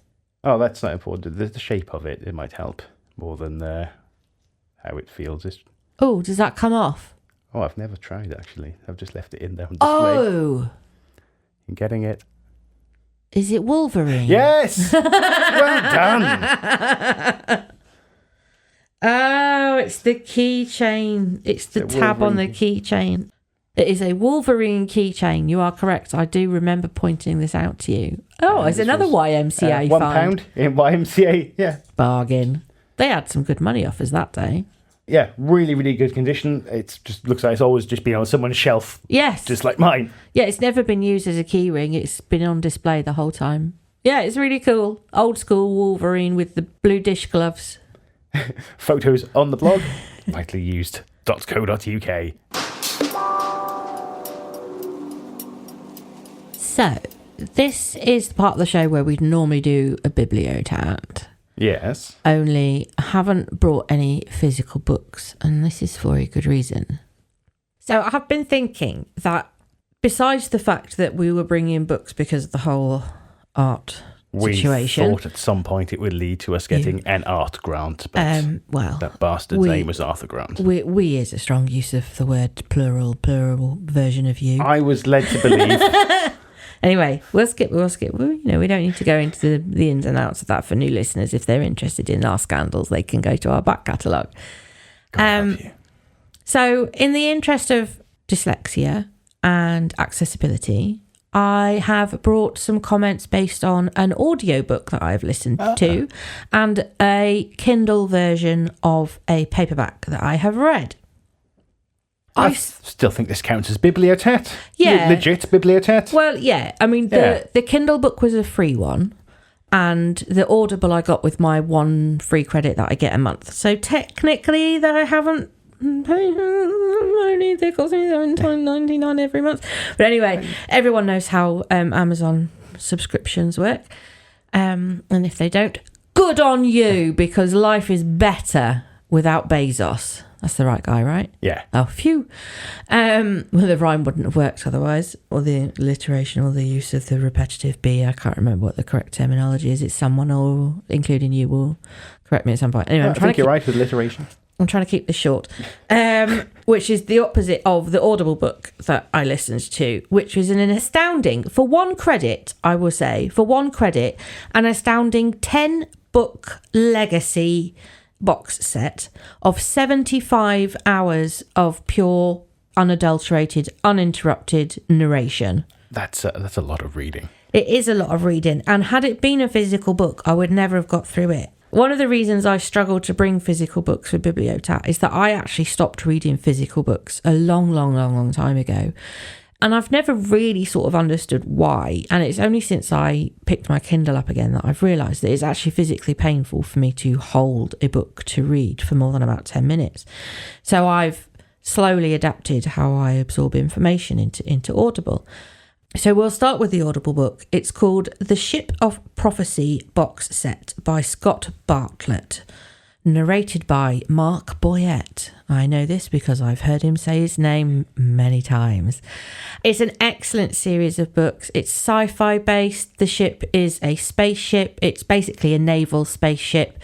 Oh, that's not important. The shape of it might help more than how it feels. Oh, does that come off? Oh, I've never tried, actually. I've just left it in there on display. Oh! I'm getting it. Is it Wolverine? Yes! Well done! Oh, it's the keychain. It's the tab on the keychain. It is a Wolverine keychain. You are correct. I do remember pointing this out to you. Oh, it's another YMCA find. £1 in YMCA, yeah. Bargain. They had some good money offers that day. Yeah, really, really good condition. It just looks like it's always just been on someone's shelf. Yes. Just like mine. Yeah, it's never been used as a key ring. It's been on display the whole time. Yeah, it's really cool. Old school Wolverine with the blue dish gloves. Photos on the blog. vitallyused.co.uk. So, this is the part of the show where we'd normally do a Bibliotat. Yes. Only I haven't brought any physical books, and this is for a good reason. So I have been thinking that besides the fact that we were bringing books because of the whole art situation. We thought at some point it would lead to us getting an art grant, but that bastard's name was Arthur Grant. We is a strong use of the word plural version of you. I was led to believe... Anyway, we'll skip. We don't need to go into the ins and outs of that for new listeners. If they're interested in our scandals, they can go to our back catalogue. So, in the interest of dyslexia and accessibility, I have brought some comments based on an audiobook that I've listened to and a Kindle version of a paperback that I have read. I still think this counts as Bibliotat. Yeah. Legit Bibliotat. Well, yeah. I mean, the Kindle book was a free one, And the Audible I got with my 1 free credit that I get a month. So technically that I haven't only they cost me $7.99 every month. But anyway, everyone knows how Amazon subscriptions work. And if they don't, good on you, because life is better without Bezos. That's the right guy, right? Yeah. Oh, phew. Well, the rhyme wouldn't have worked otherwise, or the alliteration, or the use of the repetitive be. I can't remember what the correct terminology is. It's someone, or including you, will correct me at some point. Anyway, I think you're right with alliteration. I'm trying to keep this short, which is the opposite of the Audible book that I listened to, which was an astounding, for 1 credit, I will say, for 1 credit, an astounding 10-book legacy box set of 75 hours of pure, unadulterated, uninterrupted narration. That's a lot of reading. It is a lot of reading, and had it been a physical book, I would never have got through it. One of the reasons I struggled to bring physical books for Bibliotat is that I actually stopped reading physical books a long time ago. And I've never really sort of understood why. And it's only since I picked my Kindle up again that I've realised that it's actually physically painful for me to hold a book to read for more than about 10 minutes. So I've slowly adapted how I absorb information into Audible. So we'll start with the Audible book. It's called The Ship of Prophecy Box Set by Scott Bartlett, narrated by Mark Boyette. I know this because I've heard him say his name many times. It's an excellent series of books. It's sci-fi based. The ship is a spaceship. It's basically a naval spaceship,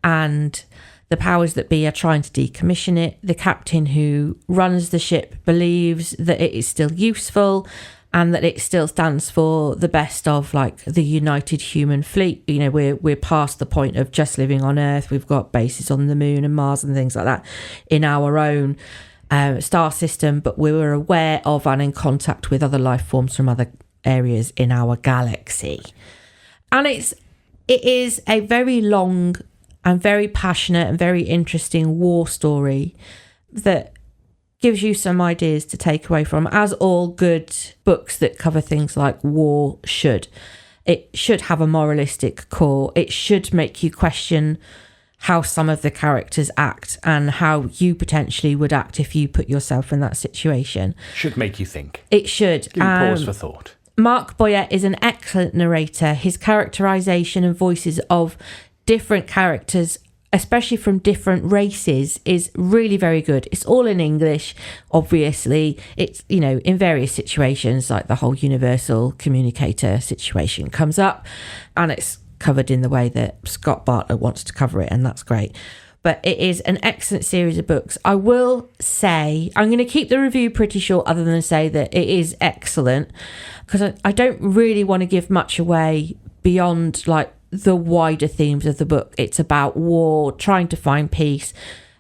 and the powers that be are trying to decommission it. The captain who runs the ship believes that it is still useful, and that it still stands for the best of, like, the United Human Fleet. You know, we're past the point of just living on Earth. We've got bases on the Moon and Mars and things like that in our own star system, but we were aware of and in contact with other life forms from other areas in our galaxy. And it is a very long and very passionate and very interesting war story that gives you some ideas to take away from, as all good books that cover things like war should. It should have a moralistic core. It should make you question how some of the characters act and how you potentially would act if you put yourself in that situation. Should make you think. It should. Give you pause for thought. Mark Boyette is an excellent narrator. His characterization and voices of different characters, especially from different races, is really very good. It's all in English, obviously. It's, you know, in various situations, like the whole universal communicator situation comes up, and it's covered in the way that Scott Bartlett wants to cover it, and that's great. But it is an excellent series of books. I will say, I'm going to keep the review pretty short, other than say that it is excellent, because I don't really want to give much away beyond, like, the wider themes of the book. It's about war, trying to find peace,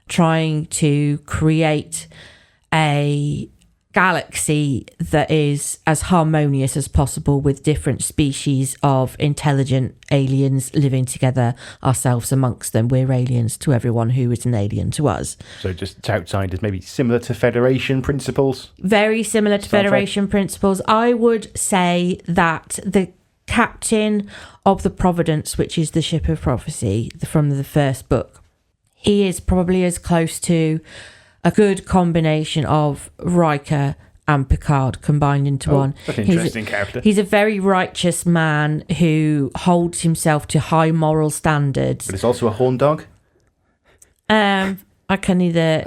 trying to create a galaxy that is as harmonious as possible, with different species of intelligent aliens living together, ourselves amongst them. We're aliens to everyone who is an alien to us. So just outsiders, maybe similar to Federation principles? Very similar to Federation principles. I would say that the captain of the Providence, which is the ship of prophecy from the first book, he is probably as close to a good combination of Riker and Picard combined into one. That's an interesting character. He's a very righteous man who holds himself to high moral standards. But it's also a horn dog? I can neither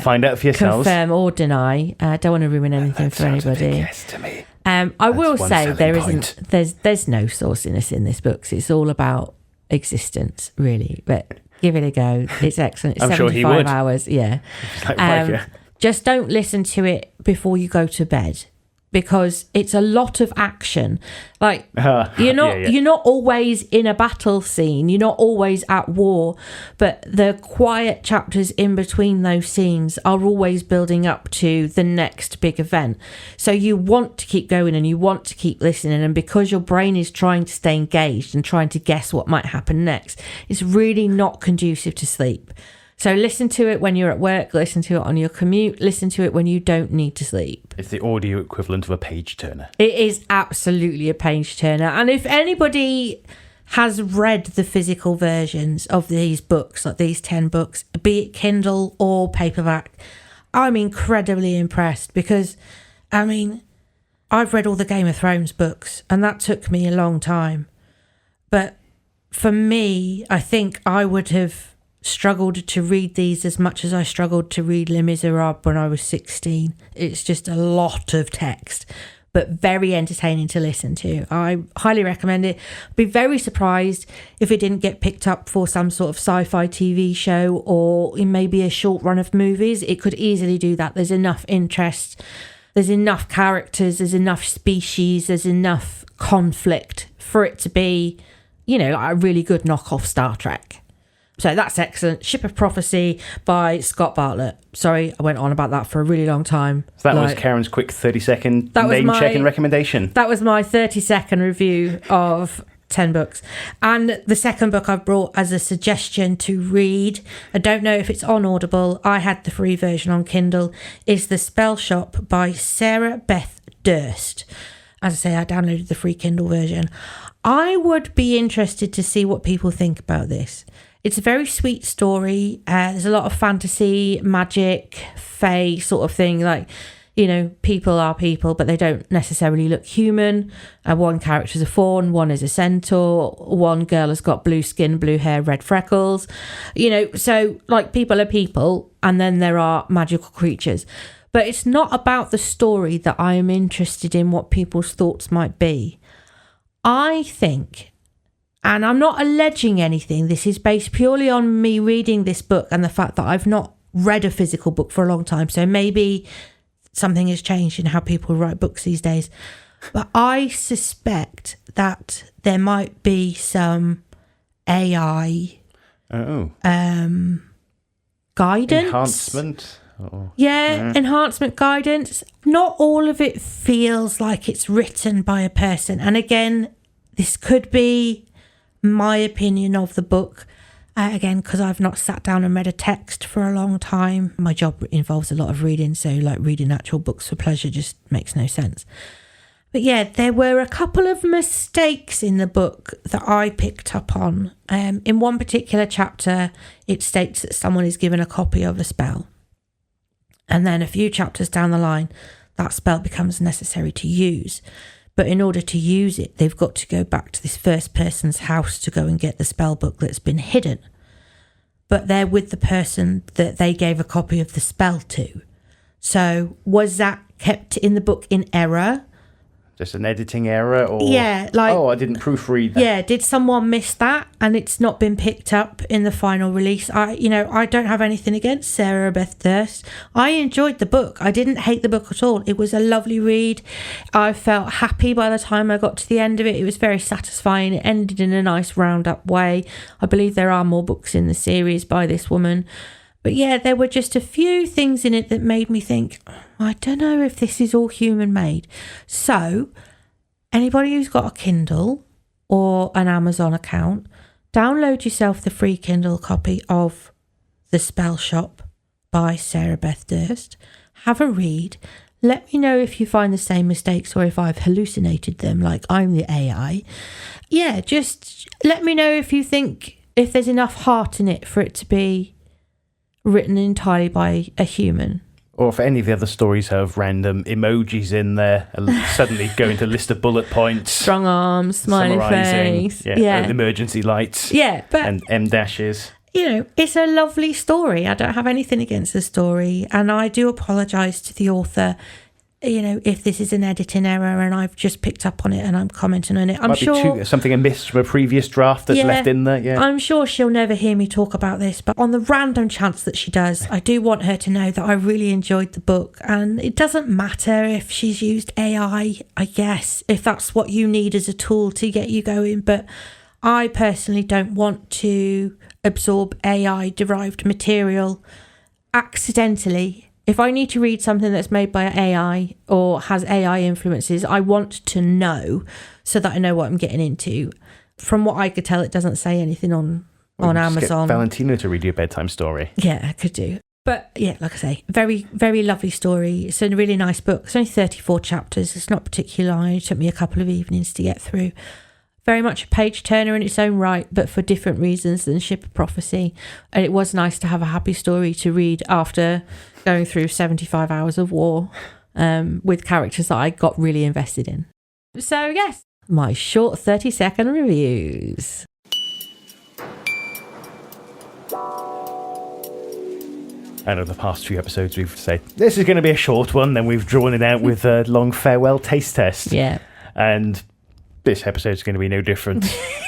find out for yourselves. Confirm or deny. I don't want to ruin anything for anybody. Yes, to me. I will say there's no sauciness in this book. So it's all about existence, really. But give it a go. It's excellent. It's I'm 75 sure he would. hours. Yeah. Just don't listen to it before you go to bed, because it's a lot of action. Like, you're not always in a battle scene, you're not always at war, but the quiet chapters in between those scenes are always building up to the next big event. So you want to keep going and you want to keep listening, and because your brain is trying to stay engaged and trying to guess what might happen next, it's really not conducive to sleep. So listen to it when you're at work, listen to it on your commute, listen to it when you don't need to sleep. It's the audio equivalent of a page turner. It is absolutely a page turner. And if anybody has read the physical versions of these books, like these 10 books, be it Kindle or paperback, I'm incredibly impressed because, I mean, I've read all the Game of Thrones books and that took me a long time. But for me, I think I would have struggled to read these as much as I struggled to read Les Miserables when I was 16. It's just a lot of text, but very entertaining to listen to. I highly recommend it. Be very surprised if it didn't get picked up for some sort of sci-fi TV show or in maybe a short run of movies. It could easily do that. There's enough interest, there's enough characters, there's enough species, there's enough conflict for it to be, you know, like a really good knockoff Star Trek. So that's excellent. Ship of Prophecy by Scott Bartlett. Sorry, I went on about that for a really long time. So that was Karen's quick 30-second name-checking recommendation. That was my 30-second review of 10 books. And the second book I've brought as a suggestion to read, I don't know if it's on Audible, I had the free version on Kindle, is The Spell Shop by Sarah Beth Durst. As I say, I downloaded the free Kindle version. I would be interested to see what people think about this. It's a very sweet story. There's a lot of fantasy, magic, fae sort of thing. Like, you know, people are people, but they don't necessarily look human. One character's a faun, one is a centaur, one girl has got blue skin, blue hair, red freckles. You know, so like people are people, and then there are magical creatures. But it's not about the story that I am interested in what people's thoughts might be. I think, and I'm not alleging anything, this is based purely on me reading this book and the fact that I've not read a physical book for a long time. So maybe something has changed in how people write books these days. But I suspect that there might be some AI guidance. Enhancement. Enhancement guidance. Not all of it feels like it's written by a person. And again, this could be my opinion of the book. Again, because I've not sat down and read a text for a long time. My job involves a lot of reading, so like reading actual books for pleasure just makes no sense. But yeah, there were a couple of mistakes in the book that I picked up on. In one particular chapter, it states that someone is given a copy of a spell. And then a few chapters down the line, that spell becomes necessary to use. But in order to use it, they've got to go back to this first person's house to go and get the spell book that's been hidden. But they're with the person that they gave a copy of the spell to. So was that kept in the book in error? Just an editing error? Or I didn't proofread that. Yeah, did someone miss that and it's not been picked up in the final release? I don't have anything against Sarah Beth Durst. I enjoyed the book. I didn't hate the book at all. It was a lovely read. I felt happy by the time I got to the end of it. It was very satisfying. It ended in a nice round-up way. I believe there are more books in the series by this woman. But yeah, there were just a few things in it that made me think, I don't know if this is all human-made. So, anybody who's got a Kindle or an Amazon account, download yourself the free Kindle copy of The Spell Shop by Sarah Beth Durst. Have a read. Let me know if you find the same mistakes or if I've hallucinated them like I'm the AI. Yeah, just let me know if you think, if there's enough heart in it for it to be written entirely by a human. Or if any of the other stories have random emojis in there and suddenly go into a list of bullet points. Strong arms, smiley face. Yeah. Emergency lights. Yeah, but... And M dashes. You know, it's a lovely story. I don't have anything against the story. And I do apologise to the author, you know, if this is an editing error and I've just picked up on it and I'm commenting on it. I'm sure something amiss from a previous draft that's left in there. Yeah, I'm sure she'll never hear me talk about this, but on the random chance that she does, I do want her to know that I really enjoyed the book. And it doesn't matter if she's used AI, I guess, if that's what you need as a tool to get you going. But I personally don't want to absorb AI derived material accidentally. If I need to read something that's made by AI or has AI influences, I want to know so that I know what I'm getting into. From what I could tell, it doesn't say anything on on Just Amazon. Get Valentina to read you a bedtime story. Yeah, I could do. But yeah, like I say, very, very lovely story. It's a really nice book. It's only 34 chapters. It's not particularly long. It took me a couple of evenings to get through. Very much a page turner in its own right, but for different reasons than Ship of Prophecy. And it was nice to have a happy story to read after going through 75 hours of war with characters that I got really invested in. So yes, my short 30-second reviews. I know the past few episodes we've said, this is going to be a short one, then we've drawn it out with a long farewell taste test. Yeah. And this episode's going to be no different.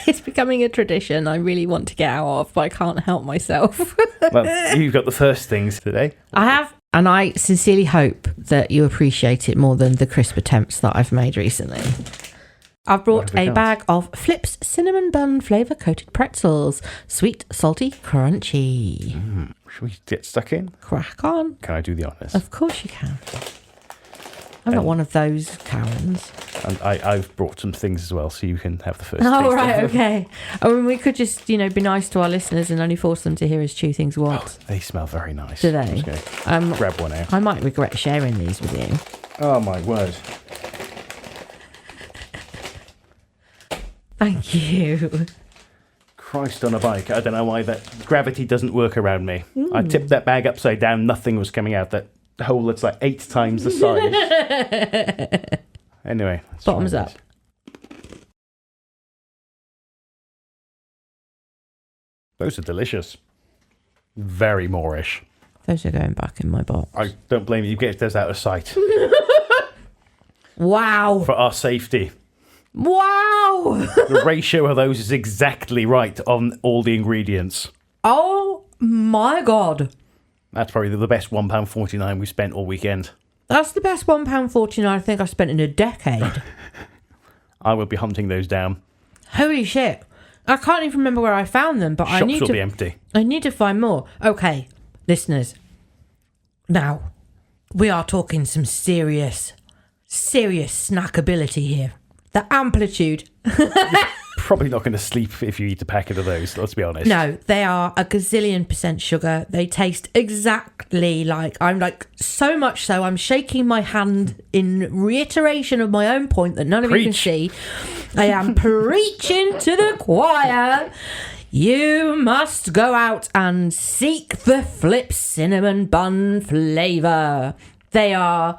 It's becoming a tradition I really want to get out of, but I can't help myself. Well, you've got the first things today. I have, and I sincerely hope that you appreciate it more than the crisp attempts that I've made recently. I've brought a bag of Flip's cinnamon bun flavour coated pretzels. Sweet, salty, crunchy. Should we get stuck in? Crack on. Can I do the honours? Of course you can. I'm not one of those Karens. And I've brought some things as well, so you can have the first Oh, taste. right, okay. I mean, we could just, be nice to our listeners and only force them to hear us chew things once. They smell very nice. Do they? I'm just gonna grab one out. I might regret sharing these with you. Oh, my word. Thank you. Christ on a bike. I don't know why that gravity doesn't work around me. I tipped that bag upside down, nothing was coming out. That hole that's like 8 times the size. Anyway. Bottoms up. Those are delicious. Very Moorish. Those are going back in my box. I don't blame you. Get those out of sight. Wow. For our safety. Wow. The ratio of those is exactly right on all the ingredients. Oh my God. That's probably the best £1.49 we spent all weekend. That's the best £1.49 I think I've spent in a decade. I will be hunting those down. Holy shit. I can't even remember where I found them, but Shops will be empty. I need to find more. Okay, listeners. Now, we are talking some serious snackability here. The amplitude. Probably not going to sleep if you eat a packet of those, let's be honest. No, they are a gazillion % sugar. They taste exactly like, so much so, I'm shaking my hand in reiteration of my own point that none of you can see. I am preaching to the choir. You must go out and seek the Flip cinnamon bun flavour. They are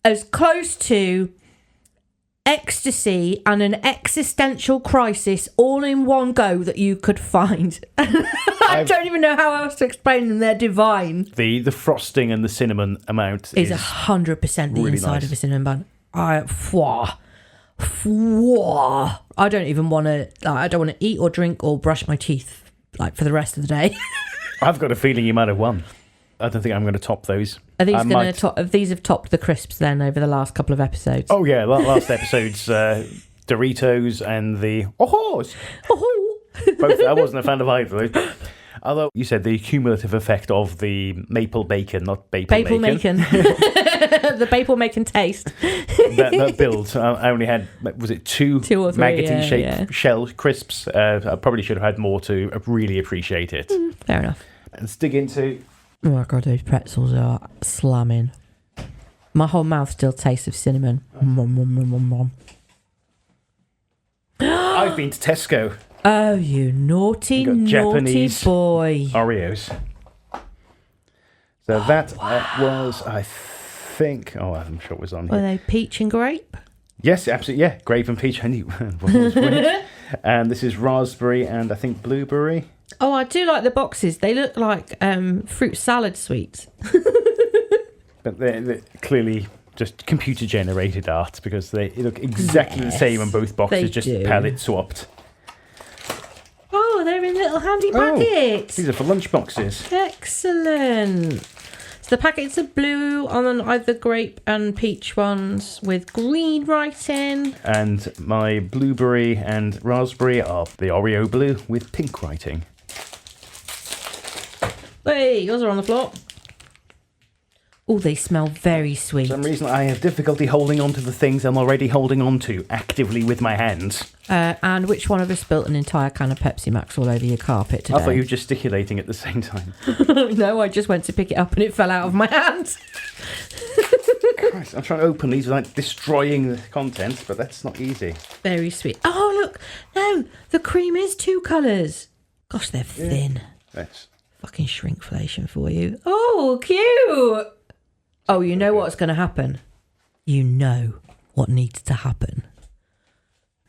as close to ecstasy and an existential crisis all in one go that you could find. I don't even know how else to explain them. They're divine. The frosting and the cinnamon amount is 100% the really inside nice. of a cinnamon bun. I don't even want to. I don't want to eat or drink or brush my teeth for the rest of the day. I've got a feeling you might have won. I don't think I'm going to top those. Are these going to top? These have topped the crisps then over the last couple of episodes. Oh yeah, last episode's Doritos and the both. I wasn't a fan of either of those. Although you said the cumulative effect of the maple bacon, not bacon. The maple bacon taste. that build. I only had, was it two or three, maggoty shaped shell crisps. I probably should have had more to really appreciate it. Fair enough. Let's dig into. Oh my God, those pretzels are slamming. My whole mouth still tastes of cinnamon. I've been to Tesco. Oh, you naughty Japanese boy. Oreos. So that was, I think, I'm sure it was on here. Were they peach and grape? Yes, absolutely, yeah. Grape and peach. I knew what was weird. And this is raspberry and I think blueberry. Oh, I do like the boxes. They look like fruit salad sweets. But they're clearly just computer-generated art because they look exactly the same on both boxes, just palette swapped. Oh, they're in little handy packets. These are for lunch boxes. Excellent. So the packets are blue on either grape and peach ones with green writing. And my blueberry and raspberry are the Oreo blue with pink writing. Hey, yours are on the floor. Oh, they smell very sweet. For some reason, I have difficulty holding on to the things I'm already holding on to actively with my hands. And which one of us spilt an entire can of Pepsi Max all over your carpet today? I thought you were gesticulating at the same time. No, I just went to pick it up and it fell out of my hand. Christ, I'm trying to open these without destroying the contents, but that's not easy. Very sweet. Oh, look. No, the cream is 2 colours. Gosh, they're thin. Yes. Fucking shrinkflation for you. Oh, cute. Oh, you know what's going to happen? You know what needs to happen.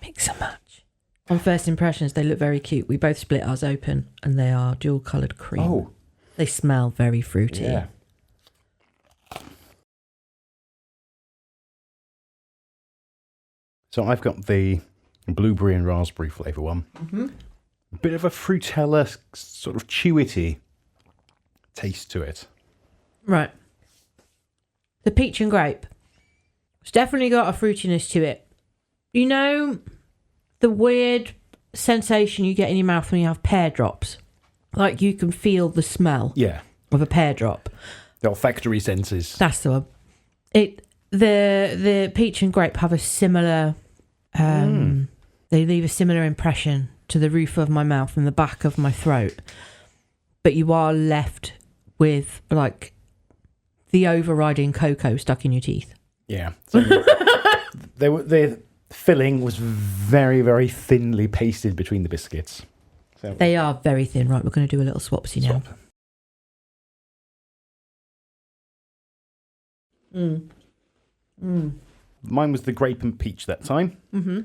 Mix and match. On first impressions, they look very cute. We both split ours open and they are dual coloured cream. Oh. They smell very fruity. Yeah. So I've got the blueberry and raspberry flavour one. Mm-hmm. A bit of a Frutella sort of chewity taste to it. Right. The peach and grape. It's definitely got a fruitiness to it. You know the weird sensation you get in your mouth when you have pear drops? Like you can feel the smell of a pear drop. The olfactory senses. That's the one. The peach and grape have a similar... They leave a similar impression to the roof of my mouth and the back of my throat. But you are left with, like... the overriding cocoa stuck in your teeth. Yeah. So the filling was very, very thinly pasted between the biscuits. So they are very thin. Right, we're going to do a little swapsy now. Mine was the grape and peach that time. Mm-hmm.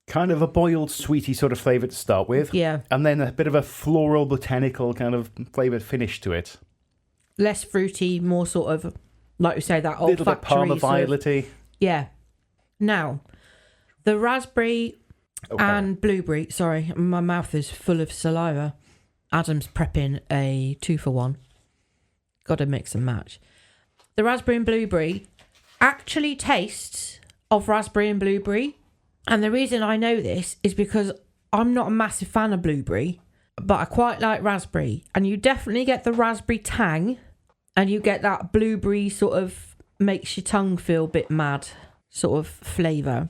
Kind of a boiled, sweety sort of flavour to start with. Yeah. And then a bit of a floral, botanical kind of flavoured finish to it. Less fruity, more sort of, like we say, that olfactory. Little bit Parma Violet-y. Yeah. Now, the raspberry and blueberry. Sorry, my mouth is full of saliva. Adam's prepping a 2-for-1. Got to mix and match. The raspberry and blueberry actually tastes of raspberry and blueberry. And the reason I know this is because I'm not a massive fan of blueberry, but I quite like raspberry. And you definitely get the raspberry tang, and you get that blueberry sort of makes your tongue feel a bit mad sort of flavour.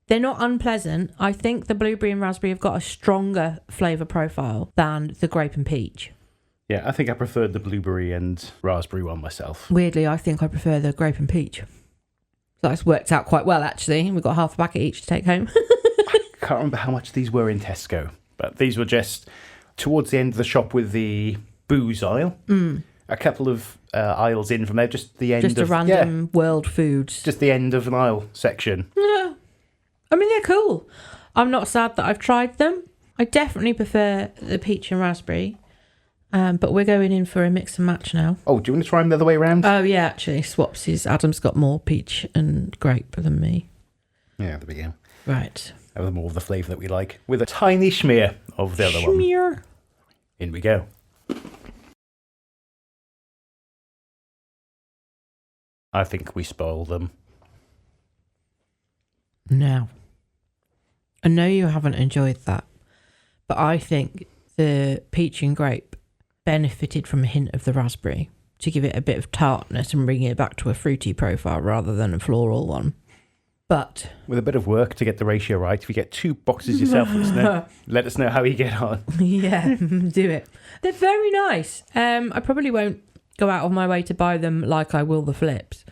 They're not unpleasant. I think the blueberry and raspberry have got a stronger flavour profile than the grape and peach. Yeah, I think I preferred the blueberry and raspberry one myself. Weirdly, I think I prefer the grape and peach. So that's worked out quite well, actually. We've got half a packet each to take home. I can't remember how much these were in Tesco, but these were just towards the end of the shop with the booze aisle. A couple of aisles in from there, just the end just of... a random world foods. Just the end of an aisle section. Yeah. I mean, they're cool. I'm not sad that I've tried them. I definitely prefer the peach and raspberry. But we're going in for a mix and match now. Oh, do you want to try them the other way around? Oh, yeah, actually. Swapsies. Adam's got more peach and grape than me. Yeah, there we go. Right. Have more of the flavour that we like, with a tiny schmear of the other one. Schmear. In we go. I think we spoiled them. Now, I know you haven't enjoyed that, but I think the peach and grape benefited from a hint of the raspberry to give it a bit of tartness and bring it back to a fruity profile rather than a floral one. But with a bit of work to get the ratio right, if you get 2 boxes yourself, let us know how you get on. Yeah, do it. They're very nice. I probably won't go out of my way to buy them like I will the flips.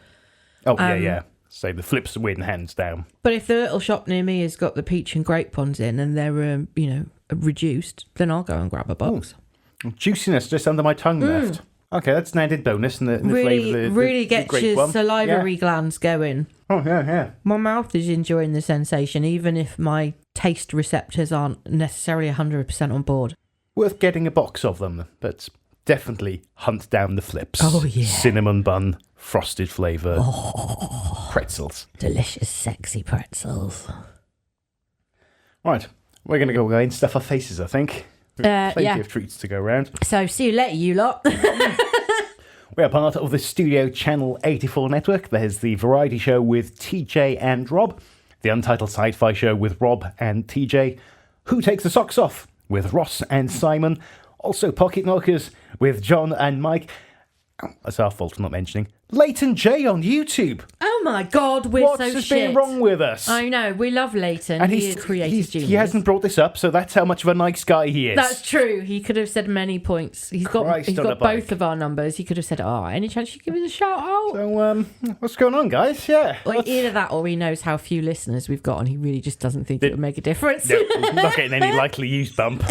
Oh, yeah. So the flips win hands down. But if the little shop near me has got the peach and grape ones in and they're, reduced, then I'll go and grab a box. Juiciness just under my tongue left. Okay, that's an added bonus. And the flavour really gets your one. salivary glands going. Oh, yeah. My mouth is enjoying the sensation, even if my taste receptors aren't necessarily 100% on board. Worth getting a box of them, but definitely hunt down the flips. Oh, yeah. Cinnamon bun, frosted flavour, pretzels. Delicious, sexy pretzels. Right, we're going to go away and stuff our faces, I think. Plenty of treats to go around. So, see you later, you lot. We are part of the Studio Channel 84 network. There's the variety show with TJ and Rob, the Untitled Sci-Fi show with Rob and TJ, Who Takes the Socks Off with Ross and Simon, also Pocket Knockers with John and Mike. Oh, that's our fault for not mentioning Leighton J on YouTube. Oh my God, we're What's so has shit. been wrong with us? I know, we love Leighton. And He is creative genius. he hasn't brought this up, so that's how much of a nice guy he is. That's true. He could have said many points. He's got Christ on a both bike. of our numbers. He could have said, any chance you give us a shout out? So, what's going on, guys? Yeah. Well, either that or he knows how few listeners we've got and he really just doesn't think it would make a difference. No, he's not getting any likely used bump.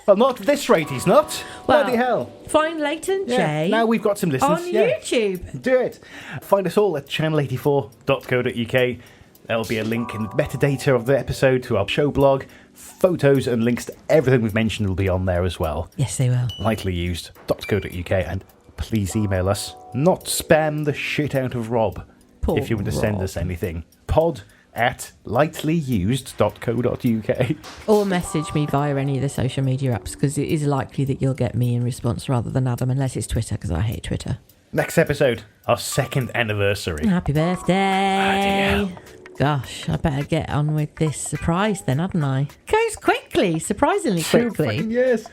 Well, not at this rate, he's not. Well, Bloody hell. Find Leighton Yeah, J now we've got some listeners. on YouTube. Do it. Find us all at channel84.co.uk. There'll be a link in the metadata of the episode to our show blog. Photos and links to everything we've mentioned will be on there as well. Yes, they will. Likelyused.co.uk, and please email us. Not spam the shit out of Rob. Poor if you want to send Rob. us anything. pod@lightlyused.co.uk. Or message me via any of the social media apps because it is likely that you'll get me in response rather than Adam, unless it's Twitter because I hate Twitter. Next episode, our 2nd anniversary. Happy birthday. Bloody hell. Gosh, I better get on with this surprise then, hadn't I? Goes quickly, surprisingly 2 quickly. fucking years.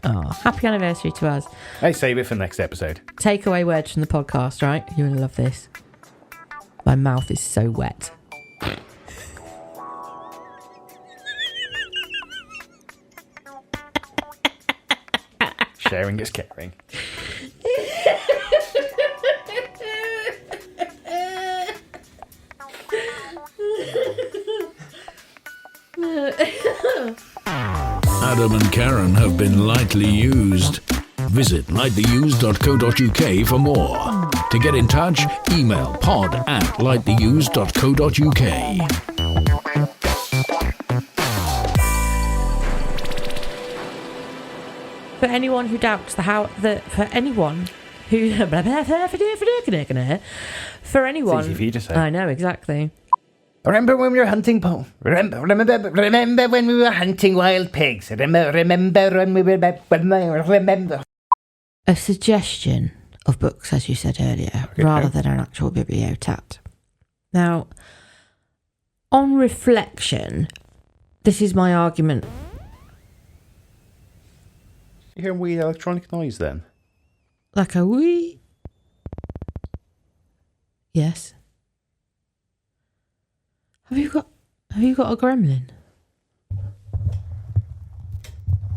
Oh, happy anniversary to us. I save it for next episode. Takeaway words from the podcast, right? You're going to love this. My mouth is so wet. Sharing is caring. Adam and Karen have been lightly used. Visit lightlyused.co.uk for more. To get in touch, email pod@lightlyused.co.uk. For anyone who doubts for anyone who for anyone, It's easy for you to say. I know exactly. Remember when we were hunting remember when we were hunting wild pigs. Remember when we were remember. A suggestion of books, as you said earlier, rather than an actual bibliotat. Now, on reflection, this is my argument. You hear a weird electronic noise then? Like a wee. Yes. Have you got a gremlin?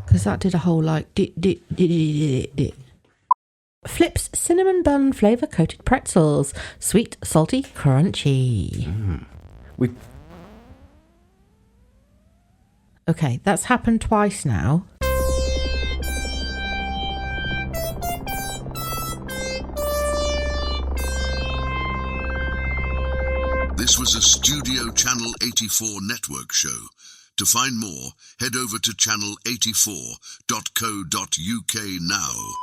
Because that did a whole like dit. Flips cinnamon bun flavour coated pretzels, sweet, salty, crunchy. Okay, that's happened twice now. This was a Studio Channel 84 network show. To find more, head over to channel84.co.uk now.